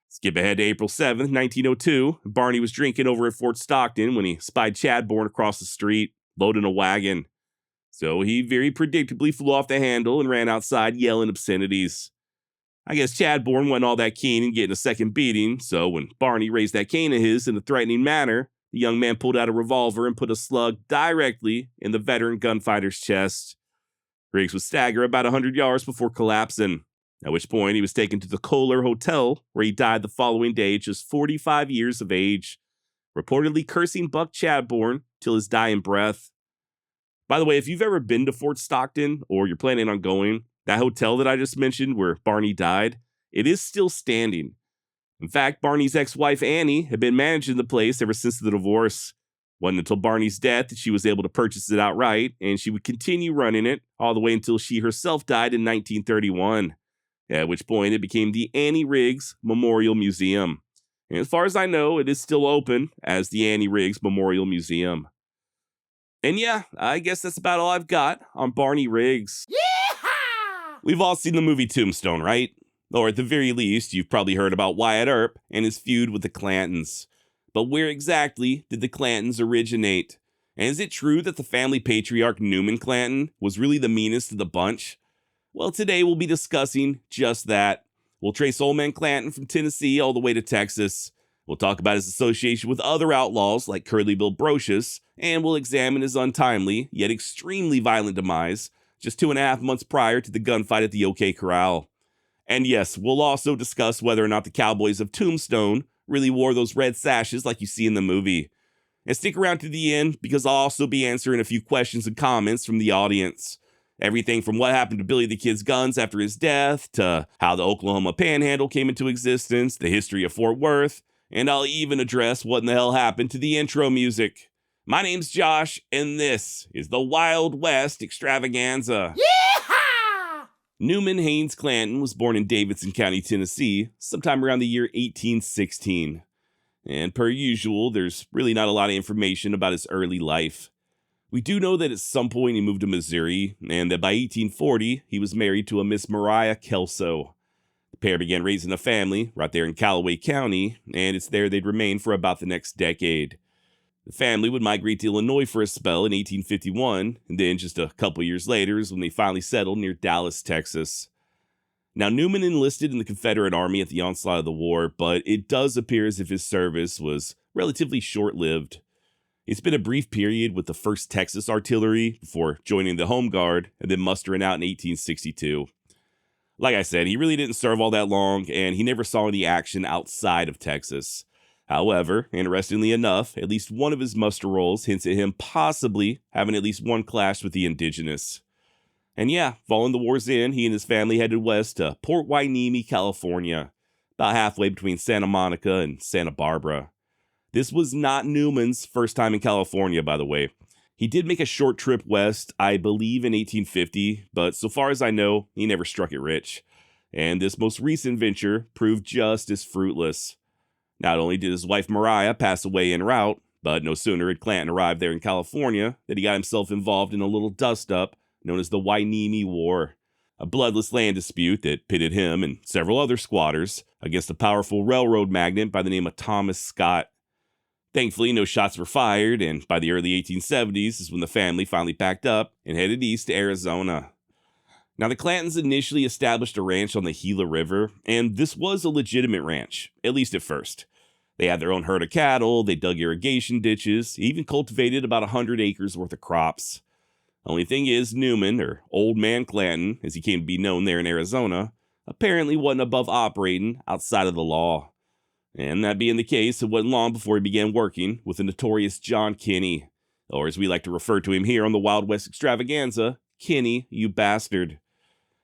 Skip ahead to April 7th, 1902, Barney was drinking over at Fort Stockton when he spied Chadbourne across the street, loading a wagon. So he very predictably flew off the handle and ran outside yelling obscenities. I guess Chadbourne wasn't all that keen in getting a second beating, so when Barney raised that cane of his in a threatening manner, the young man pulled out a revolver and put a slug directly in the veteran gunfighter's chest. Riggs would stagger about 100 yards before collapsing, at which point he was taken to the Kohler Hotel, where he died the following day, just 45 years of age, reportedly cursing Buck Chadbourne till his dying breath. By the way, if you've ever been to Fort Stockton, or you're planning on going, that hotel that I just mentioned where Barney died, it is still standing. In fact, Barney's ex-wife Annie had been managing the place ever since the divorce. It wasn't until Barney's death that she was able to purchase it outright, and she would continue running it all the way until she herself died in 1931, at which point it became the Annie Riggs Memorial Museum. And as far as I know, it is still open as the Annie Riggs Memorial Museum. And yeah, I guess that's about all I've got on Barney Riggs. Yeehaw! We've all seen the movie Tombstone, right? Or at the very least, you've probably heard about Wyatt Earp and his feud with the Clantons. But where exactly did the Clantons originate? And is it true that the family patriarch Newman Clanton was really the meanest of the bunch? Well, today we'll be discussing just that. We'll trace Old Man Clanton from Tennessee all the way to Texas. We'll talk about his association with other outlaws like Curly Bill Brocious, and we'll examine his untimely, yet extremely violent demise, just 2.5 months prior to the gunfight at the OK Corral. And yes, we'll also discuss whether or not the cowboys of Tombstone really wore those red sashes like you see in the movie. And stick around to the end because I'll also be answering a few questions and comments from the audience. Everything from what happened to Billy the Kid's guns after his death, to how the Oklahoma Panhandle came into existence, the history of Fort Worth, and I'll even address what in the hell happened to the intro music. My name's Josh, and this is the Wild West Extravaganza. Yeehaw! Newman Haynes Clanton was born in Davidson County, Tennessee, sometime around the year 1816. And per usual, there's really not a lot of information about his early life. We do know that at some point he moved to Missouri, and that by 1840, he was married to a Miss Mariah Kelso. The pair began raising a family right there in Callaway County, and it's there they'd remain for about the next decade. The family would migrate to Illinois for a spell in 1851, and then just a couple years later is when they finally settled near Dallas, Texas. Now, Newman enlisted in the Confederate Army at the onslaught of the war, but it does appear as if his service was relatively short-lived. It's been a brief period with the 1st Texas Artillery before joining the Home Guard and then mustering out in 1862. Like I said, he really didn't serve all that long, and he never saw any action outside of Texas. However, interestingly enough, at least one of his muster rolls hints at him possibly having at least one clash with the indigenous. And yeah, following the war's end, he and his family headed west to Port Hueneme, California, about halfway between Santa Monica and Santa Barbara. This was not Newman's first time in California, by the way. He did make a short trip west, I believe in 1850, but so far as I know, he never struck it rich. And this most recent venture proved just as fruitless. Not only did his wife Mariah pass away en route, but no sooner had Clanton arrived there in California than he got himself involved in a little dust-up known as the Hueneme War, a bloodless land dispute that pitted him and several other squatters against a powerful railroad magnate by the name of Thomas Scott. Thankfully, no shots were fired, and by the early 1870s is when the family finally packed up and headed east to Arizona. Now, the Clantons initially established a ranch on the Gila River, and this was a legitimate ranch, at least at first. They had their own herd of cattle, they dug irrigation ditches, even cultivated about 100 acres worth of crops. Only thing is, Newman, or Old Man Clanton, as he came to be known there in Arizona, apparently wasn't above operating outside of the law. And that being the case, it wasn't long before he began working with the notorious John Kinney, or as we like to refer to him here on the Wild West Extravaganza, Kinney, you bastard.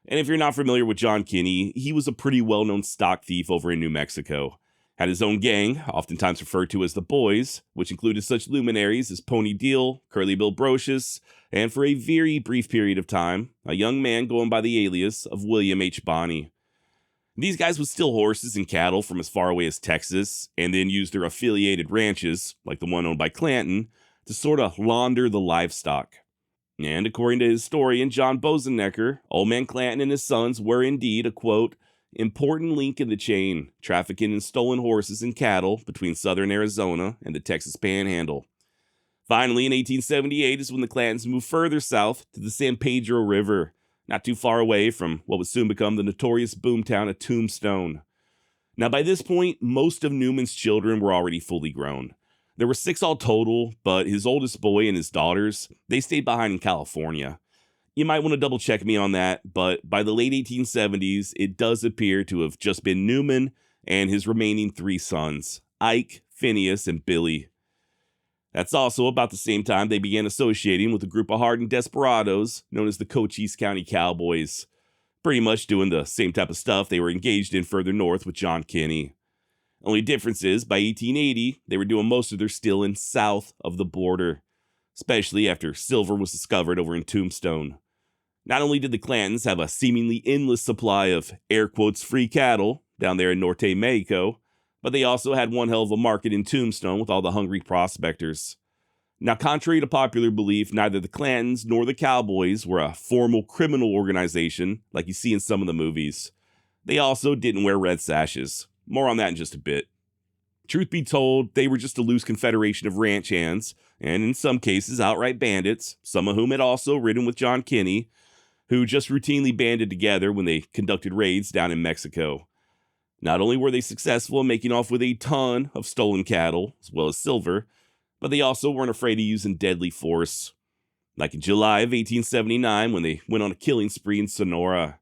And if you're not familiar with John Kinney, he was a pretty well-known stock thief over in New Mexico. Had his own gang, oftentimes referred to as the Boys, which included such luminaries as Pony Deal, Curly Bill Brocious, and for a very brief period of time, a young man going by the alias of William H. Bonney. These guys would steal horses and cattle from as far away as Texas, and then use their affiliated ranches, like the one owned by Clanton, to sort of launder the livestock. And according to historian John Bosennecker, Old Man Clanton and his sons were indeed a, quote, important link in the chain, trafficking in stolen horses and cattle between southern Arizona and the Texas Panhandle. Finally, in 1878 is when the Clantons moved further south to the San Pedro River, not too far away from what would soon become the notorious boomtown of Tombstone. Now, by this point, most of Newman's children were already fully grown. There were 6 all total, but his oldest boy and his daughters, they stayed behind in California. You might want to double check me on that, but by the late 1870s, it does appear to have just been Newman and his remaining 3 sons, Ike, Phineas, and Billy. That's also about the same time they began associating with a group of hardened desperados known as the Cochise County Cowboys, pretty much doing the same type of stuff they were engaged in further north with John Kinney. Only difference is, by 1880, they were doing most of their stealing south of the border, especially after silver was discovered over in Tombstone. Not only did the Clantons have a seemingly endless supply of air quotes free cattle down there in Norte Mexico, but they also had one hell of a market in Tombstone with all the hungry prospectors. Now, contrary to popular belief, neither the Clantons nor the Cowboys were a formal criminal organization like you see in some of the movies. They also didn't wear red sashes. More on that in just a bit. Truth be told, they were just a loose confederation of ranch hands, and in some cases outright bandits, some of whom had also ridden with John Kinney, who just routinely banded together when they conducted raids down in Mexico. Not only were they successful in making off with a ton of stolen cattle, as well as silver, but they also weren't afraid of using deadly force. like in July of 1879 when they went on a killing spree in Sonora.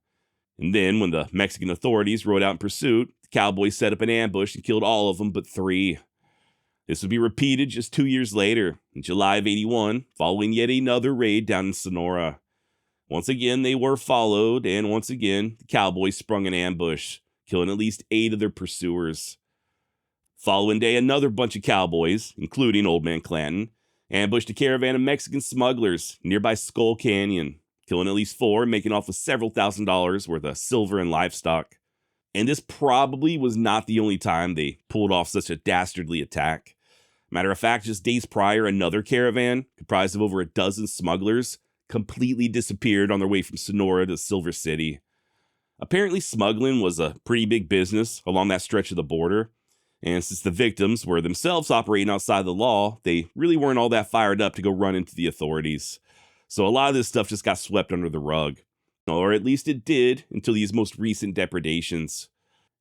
And then, when the Mexican authorities rode out in pursuit, the cowboys set up an ambush and killed all of them but 3. This would be repeated just 2 years later, in July of 81, following yet another raid down in Sonora. Once again, they were followed, and once again, the cowboys sprung an ambush, killing at least 8 of their pursuers. Following day, another bunch of cowboys, including Old Man Clanton, ambushed a caravan of Mexican smugglers nearby Skull Canyon, killing at least 4 and making off with several $1,000s worth of silver and livestock. And this probably was not the only time they pulled off such a dastardly attack. Matter of fact, just days prior, another caravan, comprised of over a dozen smugglers, completely disappeared on their way from Sonora to Silver City. Apparently, smuggling was a pretty big business along that stretch of the border, and since the victims were themselves operating outside the law, they really weren't all that fired up to go run into the authorities. So a lot of this stuff just got swept under the rug. Or at least it did until these most recent depredations.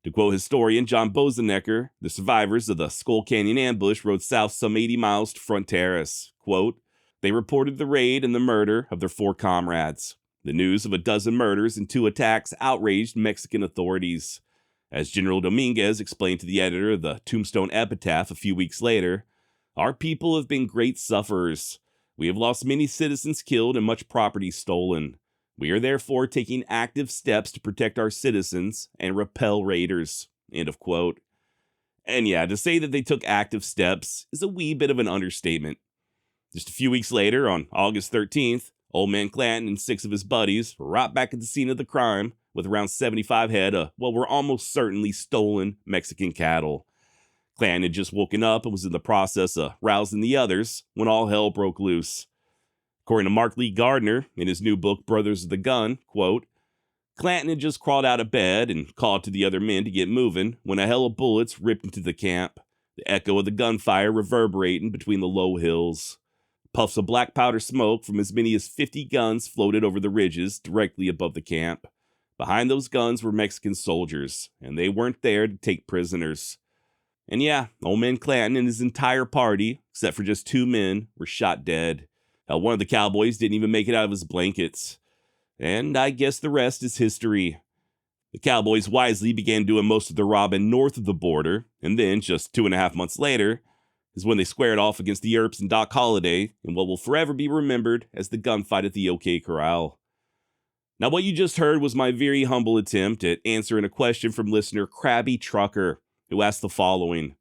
To quote historian John Bozenecker, the survivors of the Skull Canyon ambush rode south some 80 miles to Fronteras. Quote, they reported the raid and the murder of their 4 comrades. The news of a dozen murders and 2 attacks outraged Mexican authorities. As General Dominguez explained to the editor of the Tombstone epitaph a few weeks later, our people have been great sufferers. We have lost many citizens killed and much property stolen. We are therefore taking active steps to protect our citizens and repel raiders. End of quote. And yeah, to say that they took active steps is a wee bit of an understatement. Just a few weeks later, on August 13th, Old Man Clanton and 6 of his buddies were right back at the scene of the crime with around 75 head of what were almost certainly stolen Mexican cattle. Clanton had just woken up and was in the process of rousing the others when all hell broke loose. According to Mark Lee Gardner, in his new book, Brothers of the Gun, quote, Clanton had just crawled out of bed and called to the other men to get moving when a hail of bullets ripped into the camp, the echo of the gunfire reverberating between the low hills. Puffs of black powder smoke from as many as 50 guns floated over the ridges directly above the camp. Behind those guns were Mexican soldiers, and they weren't there to take prisoners. And yeah, Old Man Clanton and his entire party, except for just 2 men, were shot dead. One of the cowboys didn't even make it out of his blankets. And I guess the rest is history. The cowboys wisely began doing most of the robbing north of the border, and then, just 2.5 months later, is when they squared off against the Earps and Doc Holliday in what will forever be remembered as the gunfight at the OK Corral. Now, what you just heard was my very humble attempt at answering a question from listener Krabby Trucker, who asked the following.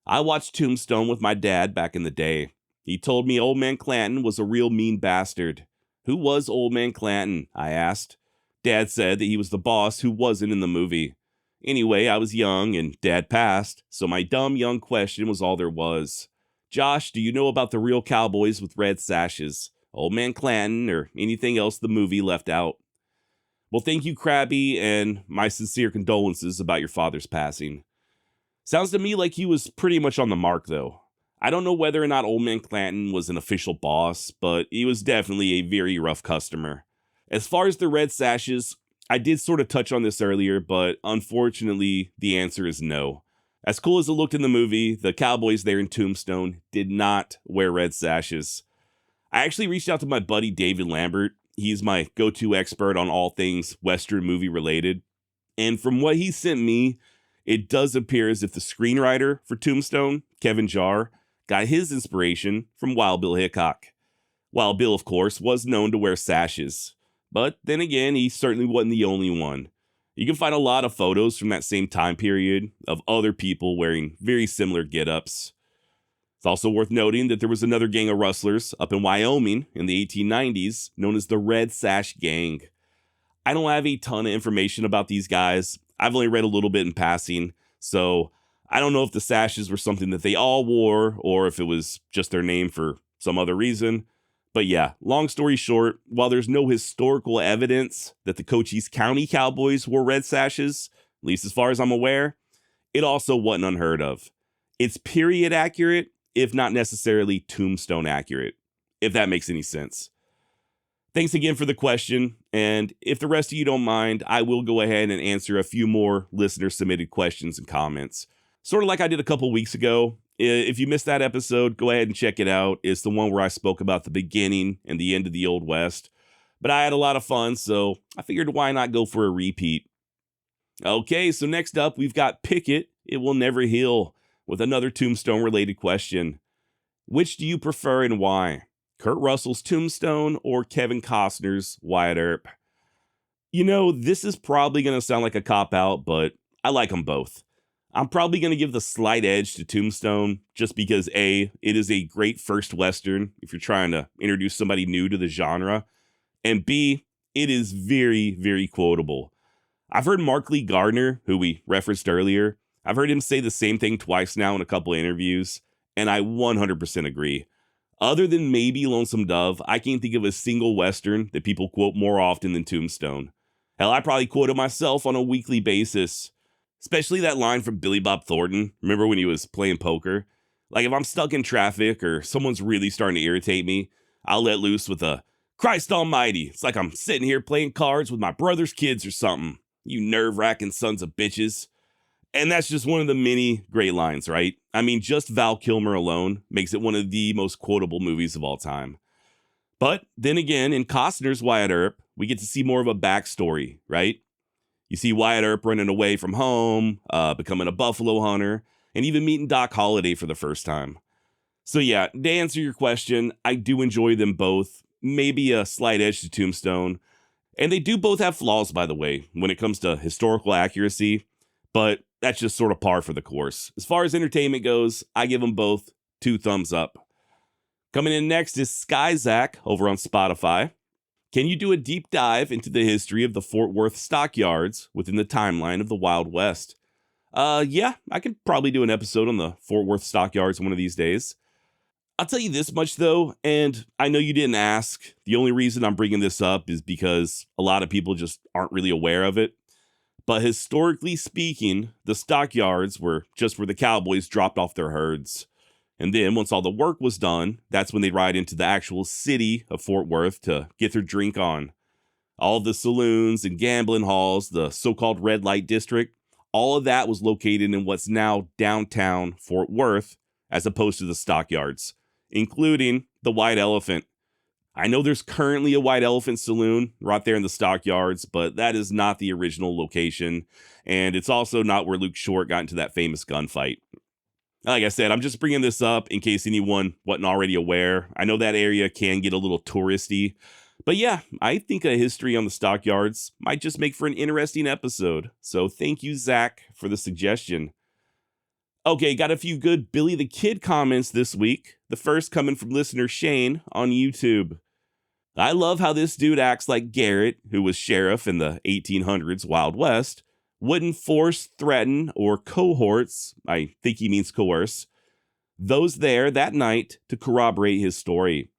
I watched Tombstone with my dad back in the day. He told me Old Man Clanton was a real mean bastard. Who was Old Man Clanton? I asked. Dad said that he was the boss who wasn't in the movie. Anyway, I was young and Dad passed, so my dumb young question was all there was. Josh, do you know about the real cowboys with red sashes? Old Man Clanton or anything else the movie left out? Well, thank you, Krabby, and my sincere condolences about your father's passing. Sounds to me like he was pretty much on the mark, though. I don't know whether or not Old Man Clanton was an official boss, but he was definitely a very rough customer. As far as the red sashes, I did sort of touch on this earlier, but unfortunately, the answer is no. As cool as it looked in the movie, the cowboys there in Tombstone did not wear red sashes. I actually reached out to my buddy David Lambert. He's my go-to expert on all things Western movie related. And from what he sent me, it does appear as if the screenwriter for Tombstone, Kevin Jarre, got his inspiration from Wild Bill Hickok. Wild Bill, of course, was known to wear sashes. But then again, he certainly wasn't the only one. You can find a lot of photos from that same time period of other people wearing very similar get-ups. It's also worth noting that there was another gang of rustlers up in Wyoming in the 1890s known as the Red Sash Gang. I don't have a ton of information about these guys. I've only read a little bit in passing, so I don't know if the sashes were something that they all wore or if it was just their name for some other reason. But yeah, long story short, while there's no historical evidence that the Cochise County Cowboys wore red sashes, at least as far as I'm aware, it also wasn't unheard of. It's period accurate, if not necessarily Tombstone accurate, if that makes any sense. Thanks again for the question, and if the rest of you don't mind, I will go ahead and answer a few more listener-submitted questions and comments. Sort of like I did a couple weeks ago, If you missed that episode, go ahead and check it out. It's the one where I spoke about the beginning and the end of the Old West. But I had a lot of fun, so I figured why not go for a repeat. Okay, so next up, we've got Picket, It Will Never Heal, with another Tombstone-related question. Which do you prefer and why? Kurt Russell's Tombstone or Kevin Costner's Wyatt Earp? You know, this is probably going to sound like a cop-out, but I like them both. I'm probably going to give the slight edge to Tombstone just because A, it is a great first Western if you're trying to introduce somebody new to the genre, and B, it is very, very quotable. I've heard Mark Lee Gardner, who we referenced earlier, I've heard him say the same thing twice now in a couple of interviews, and I 100% agree. Other than maybe Lonesome Dove, I can't think of a single Western that people quote more often than Tombstone. Hell, I probably quote it myself on a weekly basis. Especially that line from Billy Bob Thornton. Remember when he was playing poker? Like if I'm stuck in traffic or someone's really starting to irritate me, I'll let loose with a Christ Almighty. It's like I'm sitting here playing cards with my brother's kids or something. You nerve-wracking sons of bitches. And that's just one of the many great lines, right? I mean, just Val Kilmer alone makes it one of the most quotable movies of all time. But then again, in Costner's Wyatt Earp, we get to see more of a backstory, right? You see Wyatt Earp running away from home, becoming a buffalo hunter, and even meeting Doc Holliday for the first time. So yeah, to answer your question, I do enjoy them both. Maybe a slight edge to Tombstone. And they do both have flaws, by the way, when it comes to historical accuracy. But that's just sort of par for the course. As far as entertainment goes, I give them both 2 thumbs up. Coming in next is Skyzak over on Spotify. Can you do a deep dive into the history of the Fort Worth stockyards within the timeline of the Wild West? Yeah, I could probably do an episode on the Fort Worth stockyards one of these days. I'll tell you this much though, and I know you didn't ask. The only reason I'm bringing this up is because a lot of people just aren't really aware of it. But historically speaking, the stockyards were just where the cowboys dropped off their herds. And then once all the work was done, that's when they'd ride into the actual city of Fort Worth to get their drink on. All of the saloons and gambling halls, the so-called red light district, all of that was located in what's now downtown Fort Worth, as opposed to the stockyards, including the White Elephant. I know there's currently a White Elephant saloon right there in the stockyards, but that is not the original location, and it's also not where Luke Short got into that famous gunfight. Like I said, I'm just bringing this up in case anyone wasn't already aware. I know that area can get a little touristy, but yeah, I think a history on the stockyards might just make for an interesting episode. So thank you, Zach, for the suggestion. Okay, got a few good Billy the Kid comments this week. The first coming from listener Shane on YouTube. I love how this dude acts like Garrett, who was sheriff in the 1800s Wild West, wouldn't force, threaten, or cohorts, I think he means coerce, those there that night to corroborate his story.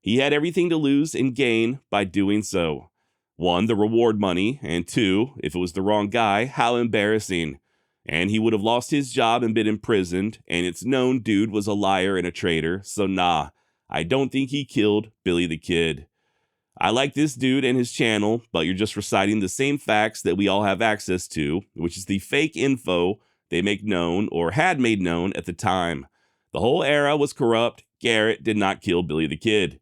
He had everything to lose and gain by doing so. 1, the reward money, and 2, if it was the wrong guy, how embarrassing. And he would have lost his job and been imprisoned, and it's known dude was a liar and a traitor, so nah, I don't think he killed Billy the Kid. I like this dude and his channel, but you're just reciting the same facts that we all have access to, which is the fake info they make known or had made known at the time. The whole era was corrupt. Garrett did not kill Billy the Kid.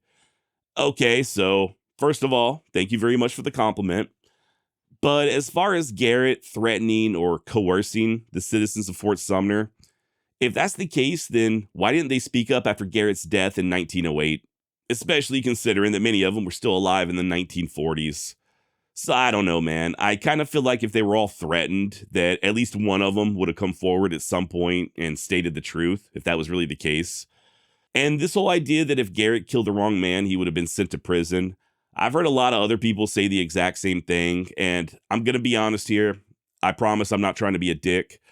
Okay, so first of all, thank you very much for the compliment. But as far as Garrett threatening or coercing the citizens of Fort Sumner, if that's the case, then why didn't they speak up after Garrett's death in 1908? Especially considering that many of them were still alive in the 1940s. So I don't know, man. I kind of feel like if they were all threatened, that at least one of them would have come forward at some point and stated the truth, if that was really the case. And this whole idea that if Garrett killed the wrong man, he would have been sent to prison. I've heard a lot of other people say the exact same thing, and I'm going to be honest here. I promise I'm not trying to be a dick,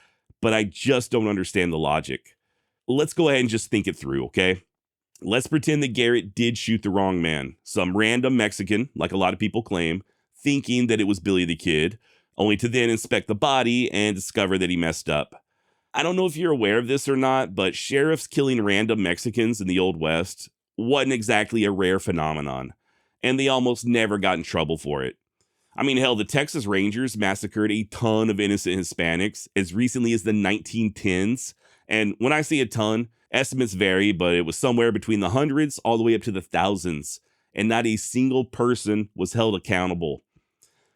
but I just don't understand the logic. Let's go ahead and just think it through, okay? Let's pretend that Garrett did shoot the wrong man, some random Mexican, like a lot of people claim, thinking that it was Billy the Kid, only to then inspect the body and discover that he messed up. I don't know if you're aware of this or not, but sheriffs killing random Mexicans in the Old West wasn't exactly a rare phenomenon, and they almost never got in trouble for it. I mean, hell, the Texas Rangers massacred a ton of innocent Hispanics as recently as the 1910s, And when I say a ton, estimates vary, but it was somewhere between the hundreds all the way up to the thousands, and not a single person was held accountable.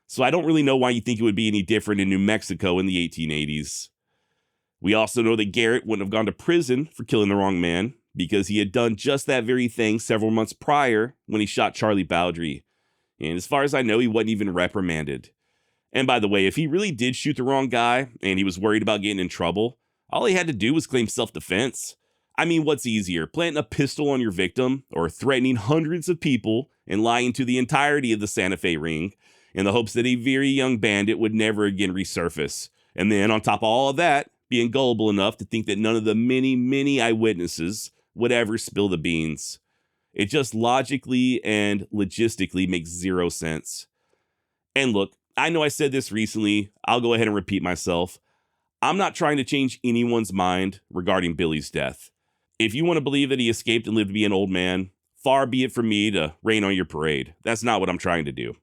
So I don't really know why you think it would be any different in New Mexico in the 1880s. We also know that Garrett wouldn't have gone to prison for killing the wrong man, because he had done just that very thing several months prior when he shot Charlie Bowdry. And as far as I know, he wasn't even reprimanded. And by the way, if he really did shoot the wrong guy and he was worried about getting in trouble, all he had to do was claim self-defense. I mean, what's easier, planting a pistol on your victim or threatening hundreds of people and lying to the entirety of the Santa Fe ring in the hopes that a very young bandit would never again resurface? And then on top of all of that, being gullible enough to think that none of the many, many eyewitnesses would ever spill the beans. It just logically and logistically makes zero sense. And look, I know I said this recently. I'll go ahead and repeat myself. I'm not trying to change anyone's mind regarding Billy's death. If you want to believe that he escaped and lived to be an old man, far be it from me to rain on your parade. That's not what I'm trying to do.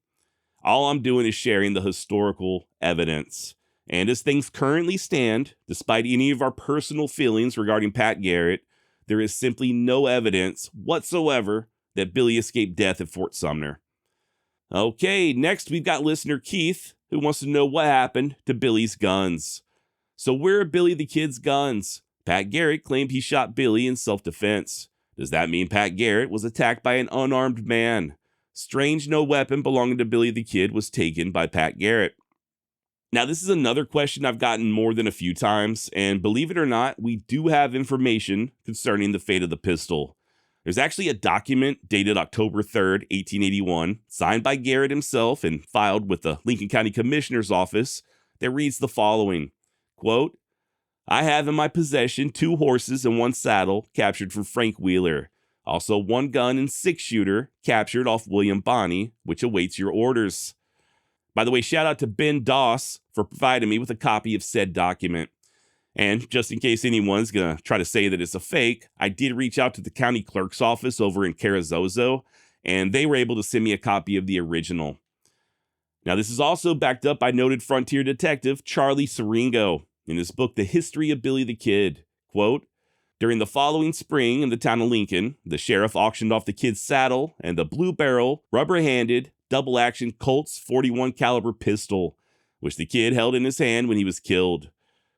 All I'm doing is sharing the historical evidence. And as things currently stand, despite any of our personal feelings regarding Pat Garrett, there is simply no evidence whatsoever that Billy escaped death at Fort Sumner. Okay, next we've got listener Keith, who wants to know what happened to Billy's guns. So where are Billy the Kid's guns? Pat Garrett claimed he shot Billy in self-defense. Does that mean Pat Garrett was attacked by an unarmed man? Strange no weapon belonging to Billy the Kid was taken by Pat Garrett. Now, this is another question I've gotten more than a few times, and believe it or not, we do have information concerning the fate of the pistol. There's actually a document dated October 3rd, 1881, signed by Garrett himself and filed with the Lincoln County Commissioner's Office that reads the following, quote, I have in my possession 2 horses and 1 saddle captured from Frank Wheeler. Also 1 gun and 6-shooter captured off William Bonney, which awaits your orders. By the way, shout out to Ben Doss for providing me with a copy of said document. And just in case anyone's going to try to say that it's a fake, I did reach out to the county clerk's office over in Carrizozo, and they were able to send me a copy of the original. Now, this is also backed up by noted frontier detective Charlie Siringo in his book, The History of Billy the Kid. Quote, during the following spring in the town of Lincoln, the sheriff auctioned off the kid's saddle and the blue barrel, rubber-handed, double-action Colt's .41 caliber pistol, which the kid held in his hand when he was killed.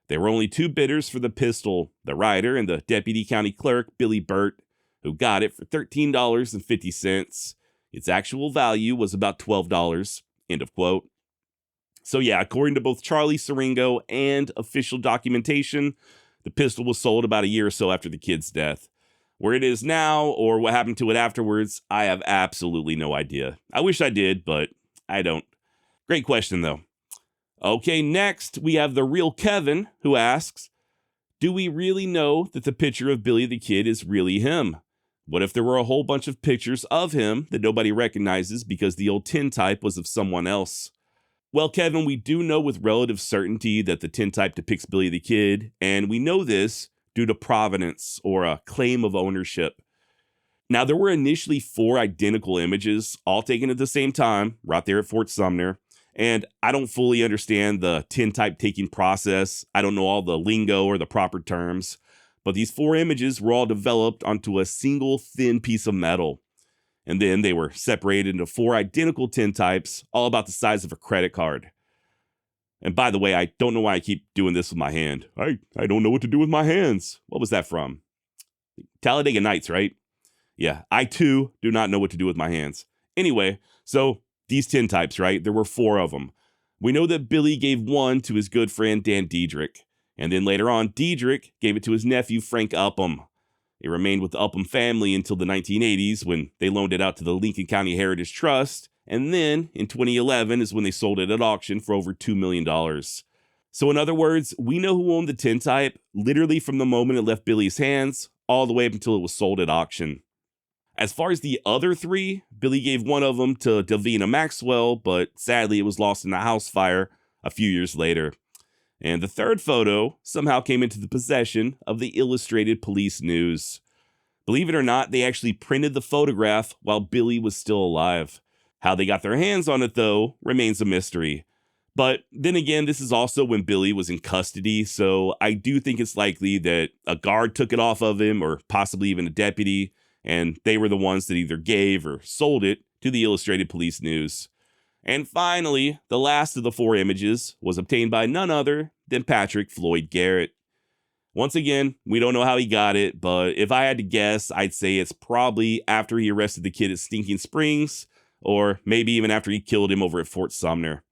There were only 2 bidders for the pistol, the rider and the deputy county clerk, Billy Burt, who got it for $13.50. Its actual value was about $12. End of quote. So yeah, according to both Charlie Siringo and official documentation, the pistol was sold about a year or so after the kid's death. Where it is now, or what happened to it afterwards, I have absolutely no idea. I wish I did, but I don't. Great question, though. Okay, next, we have the real Kevin, who asks, do we really know that the picture of Billy the Kid is really him? What if there were a whole bunch of pictures of him that nobody recognizes because the old tintype was of someone else? Well, Kevin, we do know with relative certainty that the tintype depicts Billy the Kid, and we know this due to provenance, or a claim of ownership. Now, there were initially 4 identical images, all taken at the same time, right there at Fort Sumner, and I don't fully understand the tintype taking process. I don't know all the lingo or the proper terms, but these 4 images were all developed onto a single thin piece of metal. And then they were separated into 4 identical tintypes, all about the size of a credit card. And by the way, I don't know why I keep doing this with my hand. I don't know what to do with my hands. What was that from? Talladega Nights, right? Yeah, I too do not know what to do with my hands. Anyway, so these tintypes, right? There were 4 of them. We know that Billy gave 1 to his good friend Dan Diedrich. And then later on, Diedrich gave it to his nephew Frank Upham. It remained with the Upham family until the 1980s when they loaned it out to the Lincoln County Heritage Trust. And then, in 2011, is when they sold it at auction for over $2 million. So in other words, we know who owned the tintype, literally from the moment it left Billy's hands, all the way up until it was sold at auction. As far as the other 3, Billy gave 1 of them to Delvina Maxwell, but sadly it was lost in a house fire a few years later. And the 3rd photo somehow came into the possession of the Illustrated Police News. Believe it or not, they actually printed the photograph while Billy was still alive. How they got their hands on it, though, remains a mystery. But then again, this is also when Billy was in custody, so I do think it's likely that a guard took it off of him, or possibly even a deputy, and they were the ones that either gave or sold it to the Illustrated Police News. And finally, the last of the 4 images was obtained by none other than Patrick Floyd Garrett. Once again, we don't know how he got it, but if I had to guess, I'd say it's probably after he arrested the kid at Stinking Springs, or maybe even after he killed him over at Fort Sumner.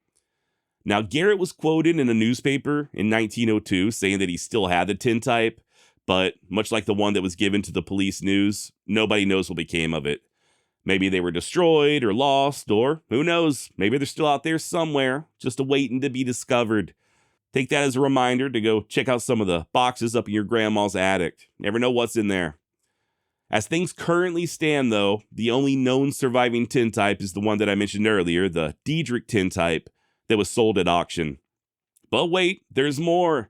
Now, Garrett was quoted in a newspaper in 1902 saying that he still had the tintype, but much like the one that was given to the Police News, nobody knows what became of it. Maybe they were destroyed or lost, or who knows, maybe they're still out there somewhere, just awaiting to be discovered. Take that as a reminder to go check out some of the boxes up in your grandma's attic. Never know what's in there. As things currently stand, though, the only known surviving tintype is the one that I mentioned earlier, the Diedrich tintype, that was sold at auction. But wait, there's more.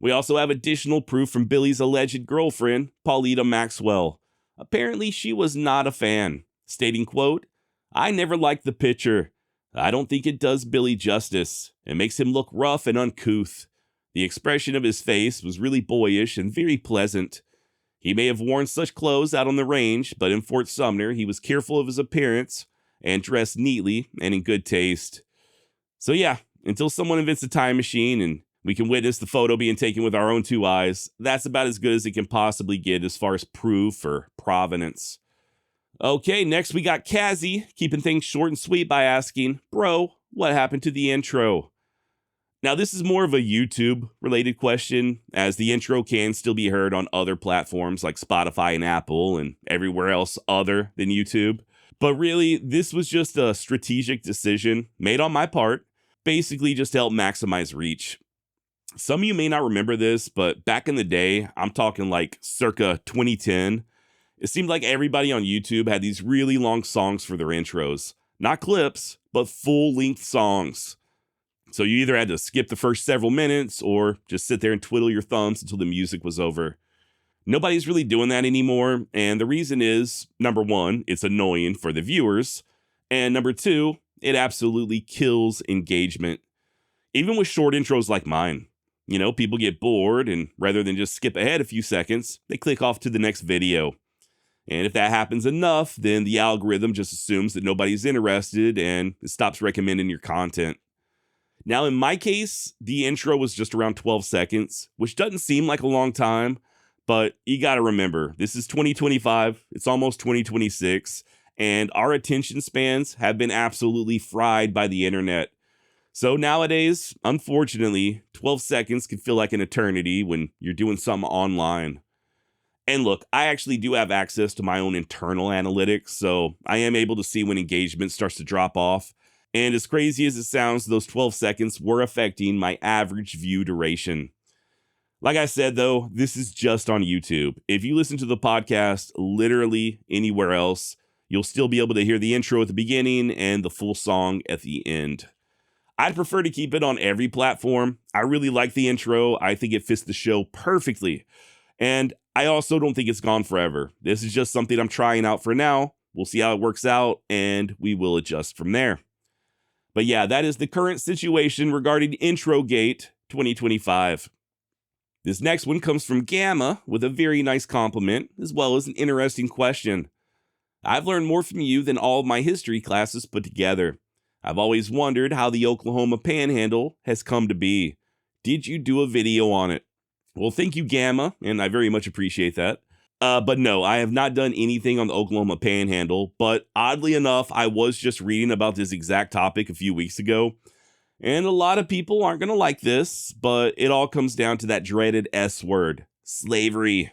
We also have additional proof from Billy's alleged girlfriend, Pauletta Maxwell. Apparently, she was not a fan, stating, quote, "I never liked the picture. I don't think it does Billy justice. It makes him look rough and uncouth. The expression of his face was really boyish and very pleasant. He may have worn such clothes out on the range, but in Fort Sumner, he was careful of his appearance and dressed neatly and in good taste." So yeah, until someone invents a time machine and we can witness the photo being taken with our own 2 eyes, that's about as good as it can possibly get as far as proof or provenance. Okay, next we got Kazzy, keeping things short and sweet by asking, "Bro, what happened to the intro?" Now, this is more of a YouTube-related question, as the intro can still be heard on other platforms like Spotify and Apple and everywhere else other than YouTube. But really, this was just a strategic decision made on my part, basically just to help maximize reach. Some of you may not remember this, but back in the day, I'm talking like circa 2010, it seemed like everybody on YouTube had these really long songs for their intros. Not clips, but full-length songs. So you either had to skip the first several minutes or just sit there and twiddle your thumbs until the music was over. Nobody's really doing that anymore, and the reason is, number 1, it's annoying for the viewers, and number 2, it absolutely kills engagement. Even with short intros like mine. You know, people get bored, and rather than just skip ahead a few seconds, they click off to the next video. And if that happens enough, then the algorithm just assumes that nobody's interested and it stops recommending your content. Now, in my case, the intro was just around 12 seconds, which doesn't seem like a long time, but you gotta remember, this is 2025, it's almost 2026, and our attention spans have been absolutely fried by the internet. So nowadays, unfortunately, 12 seconds can feel like an eternity when you're doing something online. And look, I actually do have access to my own internal analytics, so I am able to see when engagement starts to drop off. And as crazy as it sounds, those 12 seconds were affecting my average view duration. Like I said, though, this is just on YouTube. If you listen to the podcast literally anywhere else, you'll still be able to hear the intro at the beginning and the full song at the end. I'd prefer to keep it on every platform. I really like the intro. I think it fits the show perfectly. And I also don't think it's gone forever. This is just something I'm trying out for now. We'll see how it works out, and we will adjust from there. But yeah, that is the current situation regarding Introgate 2025. This next one comes from Gamma with a very nice compliment, as well as an interesting question. "I've learned more from you than all of my history classes put together. I've always wondered how the Oklahoma Panhandle has come to be. Did you do a video on it?" Well, thank you, Gamma, and I very much appreciate that. But no, I have not done anything on the Oklahoma Panhandle, but oddly enough, I was just reading about this exact topic a few weeks ago. And a lot of people aren't going to like this, but it all comes down to that dreaded S word, slavery.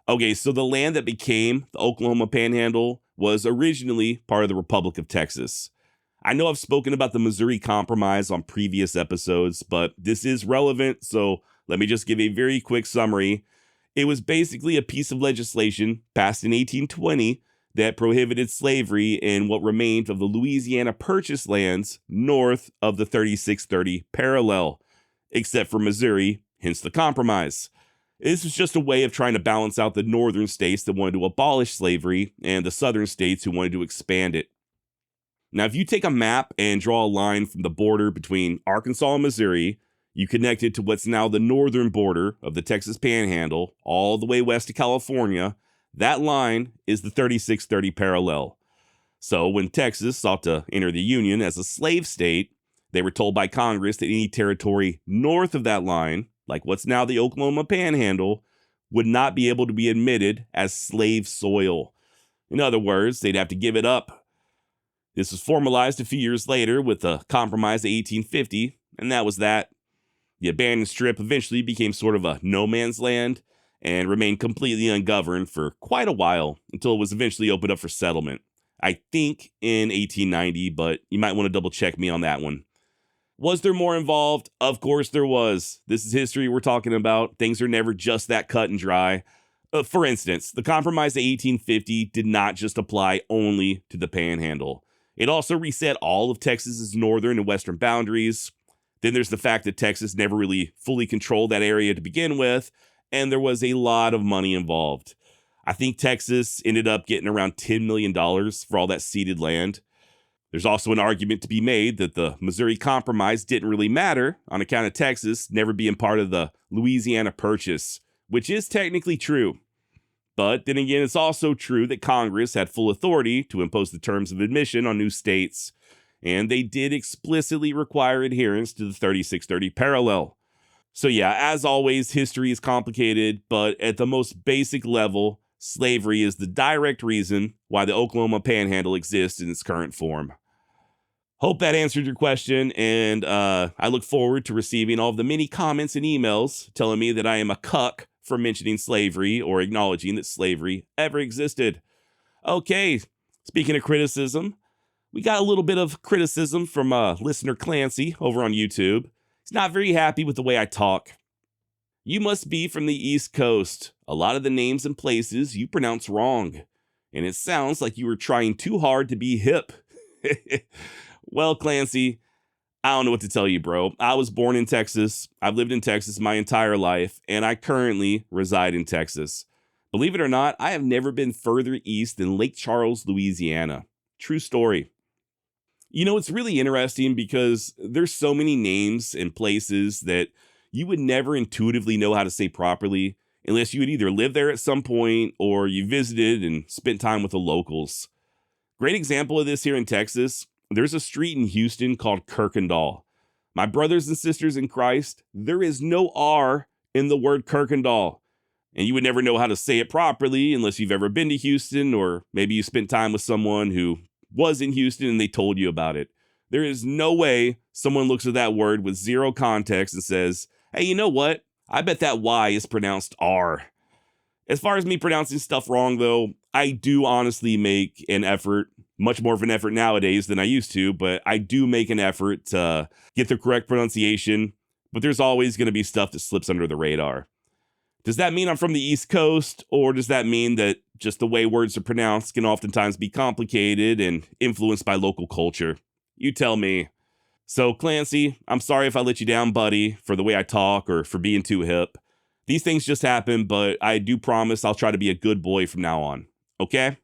Okay, so the land that became the Oklahoma Panhandle was originally part of the Republic of Texas. I know I've spoken about the Missouri Compromise on previous episodes, but this is relevant, so let me just give a very quick summary. It was basically a piece of legislation passed in 1820 that prohibited slavery in what remained of the Louisiana Purchase lands north of the 3630 parallel, except for Missouri, hence the compromise. This was just a way of trying to balance out the northern states that wanted to abolish slavery and the southern states who wanted to expand it. Now, if you take a map and draw a line from the border between Arkansas and Missouri, you connect it to what's now the northern border of the Texas Panhandle, all the way west to California. That line is the 3630 parallel. So when Texas sought to enter the Union as a slave state, they were told by Congress that any territory north of that line, like what's now the Oklahoma Panhandle, would not be able to be admitted as slave soil. In other words, they'd have to give it up. This was formalized a few years later with the Compromise of 1850, and that was that. The abandoned strip eventually became sort of a no man's land and remained completely ungoverned for quite a while until it was eventually opened up for settlement. I think in 1890, but you might want to double check me on that one. Was there more involved? Of course there was. This is history we're talking about. Things are never just that cut and dry. For instance, the Compromise of 1850 did not just apply only to the Panhandle. It also reset all of Texas's northern and western boundaries. Then there's the fact that Texas never really fully controlled that area to begin with, and there was a lot of money involved. I think Texas ended up getting around $10 million for all that ceded land. There's also an argument to be made that the Missouri Compromise didn't really matter on account of Texas never being part of the Louisiana Purchase, which is technically true. But then again, it's also true that Congress had full authority to impose the terms of admission on new states, and they did explicitly require adherence to the 3630 parallel. So yeah, as always, history is complicated, but at the most basic level, slavery is the direct reason why the Oklahoma Panhandle exists in its current form. Hope that answered your question, and I look forward to receiving all of the many comments and emails telling me that I am a cuck for mentioning slavery or acknowledging that slavery ever existed. Okay, speaking of criticism, we got a little bit of criticism from listener Clancy over on YouTube. He's not very happy with the way I talk. You must be from the East Coast. A lot of the names and places you pronounce wrong, and it sounds like you were trying too hard to be hip. Well, Clancy, I don't know what to tell you, bro. I was born in Texas. I've lived in Texas my entire life, and I currently reside in Texas. Believe it or not, I have never been further east than Lake Charles, Louisiana. True story. You know, it's really interesting because there's so many names and places that you would never intuitively know how to say properly unless you had either lived there at some point or you visited and spent time with the locals. Great example of this here in Texas. There's a street in Houston called Kirkendall. My brothers and sisters in Christ, there is no R in the word Kirkendall. And you would never know how to say it properly unless you've ever been to Houston, or maybe you spent time with someone who was in Houston and they told you about it. There is no way someone looks at that word with zero context and says, hey, you know what? I bet that Y is pronounced R. As far as me pronouncing stuff wrong, though, I do honestly make an effort, much more of an effort nowadays than I used to, but I do make an effort to get the correct pronunciation, but there's always going to be stuff that slips under the radar. Does that mean I'm from the East Coast, or does that mean that just the way words are pronounced can oftentimes be complicated and influenced by local culture? You tell me. So, Clancy, I'm sorry if I let you down, buddy, for the way I talk or for being too hip. These things just happen, but I do promise I'll try to be a good boy from now on. Okay?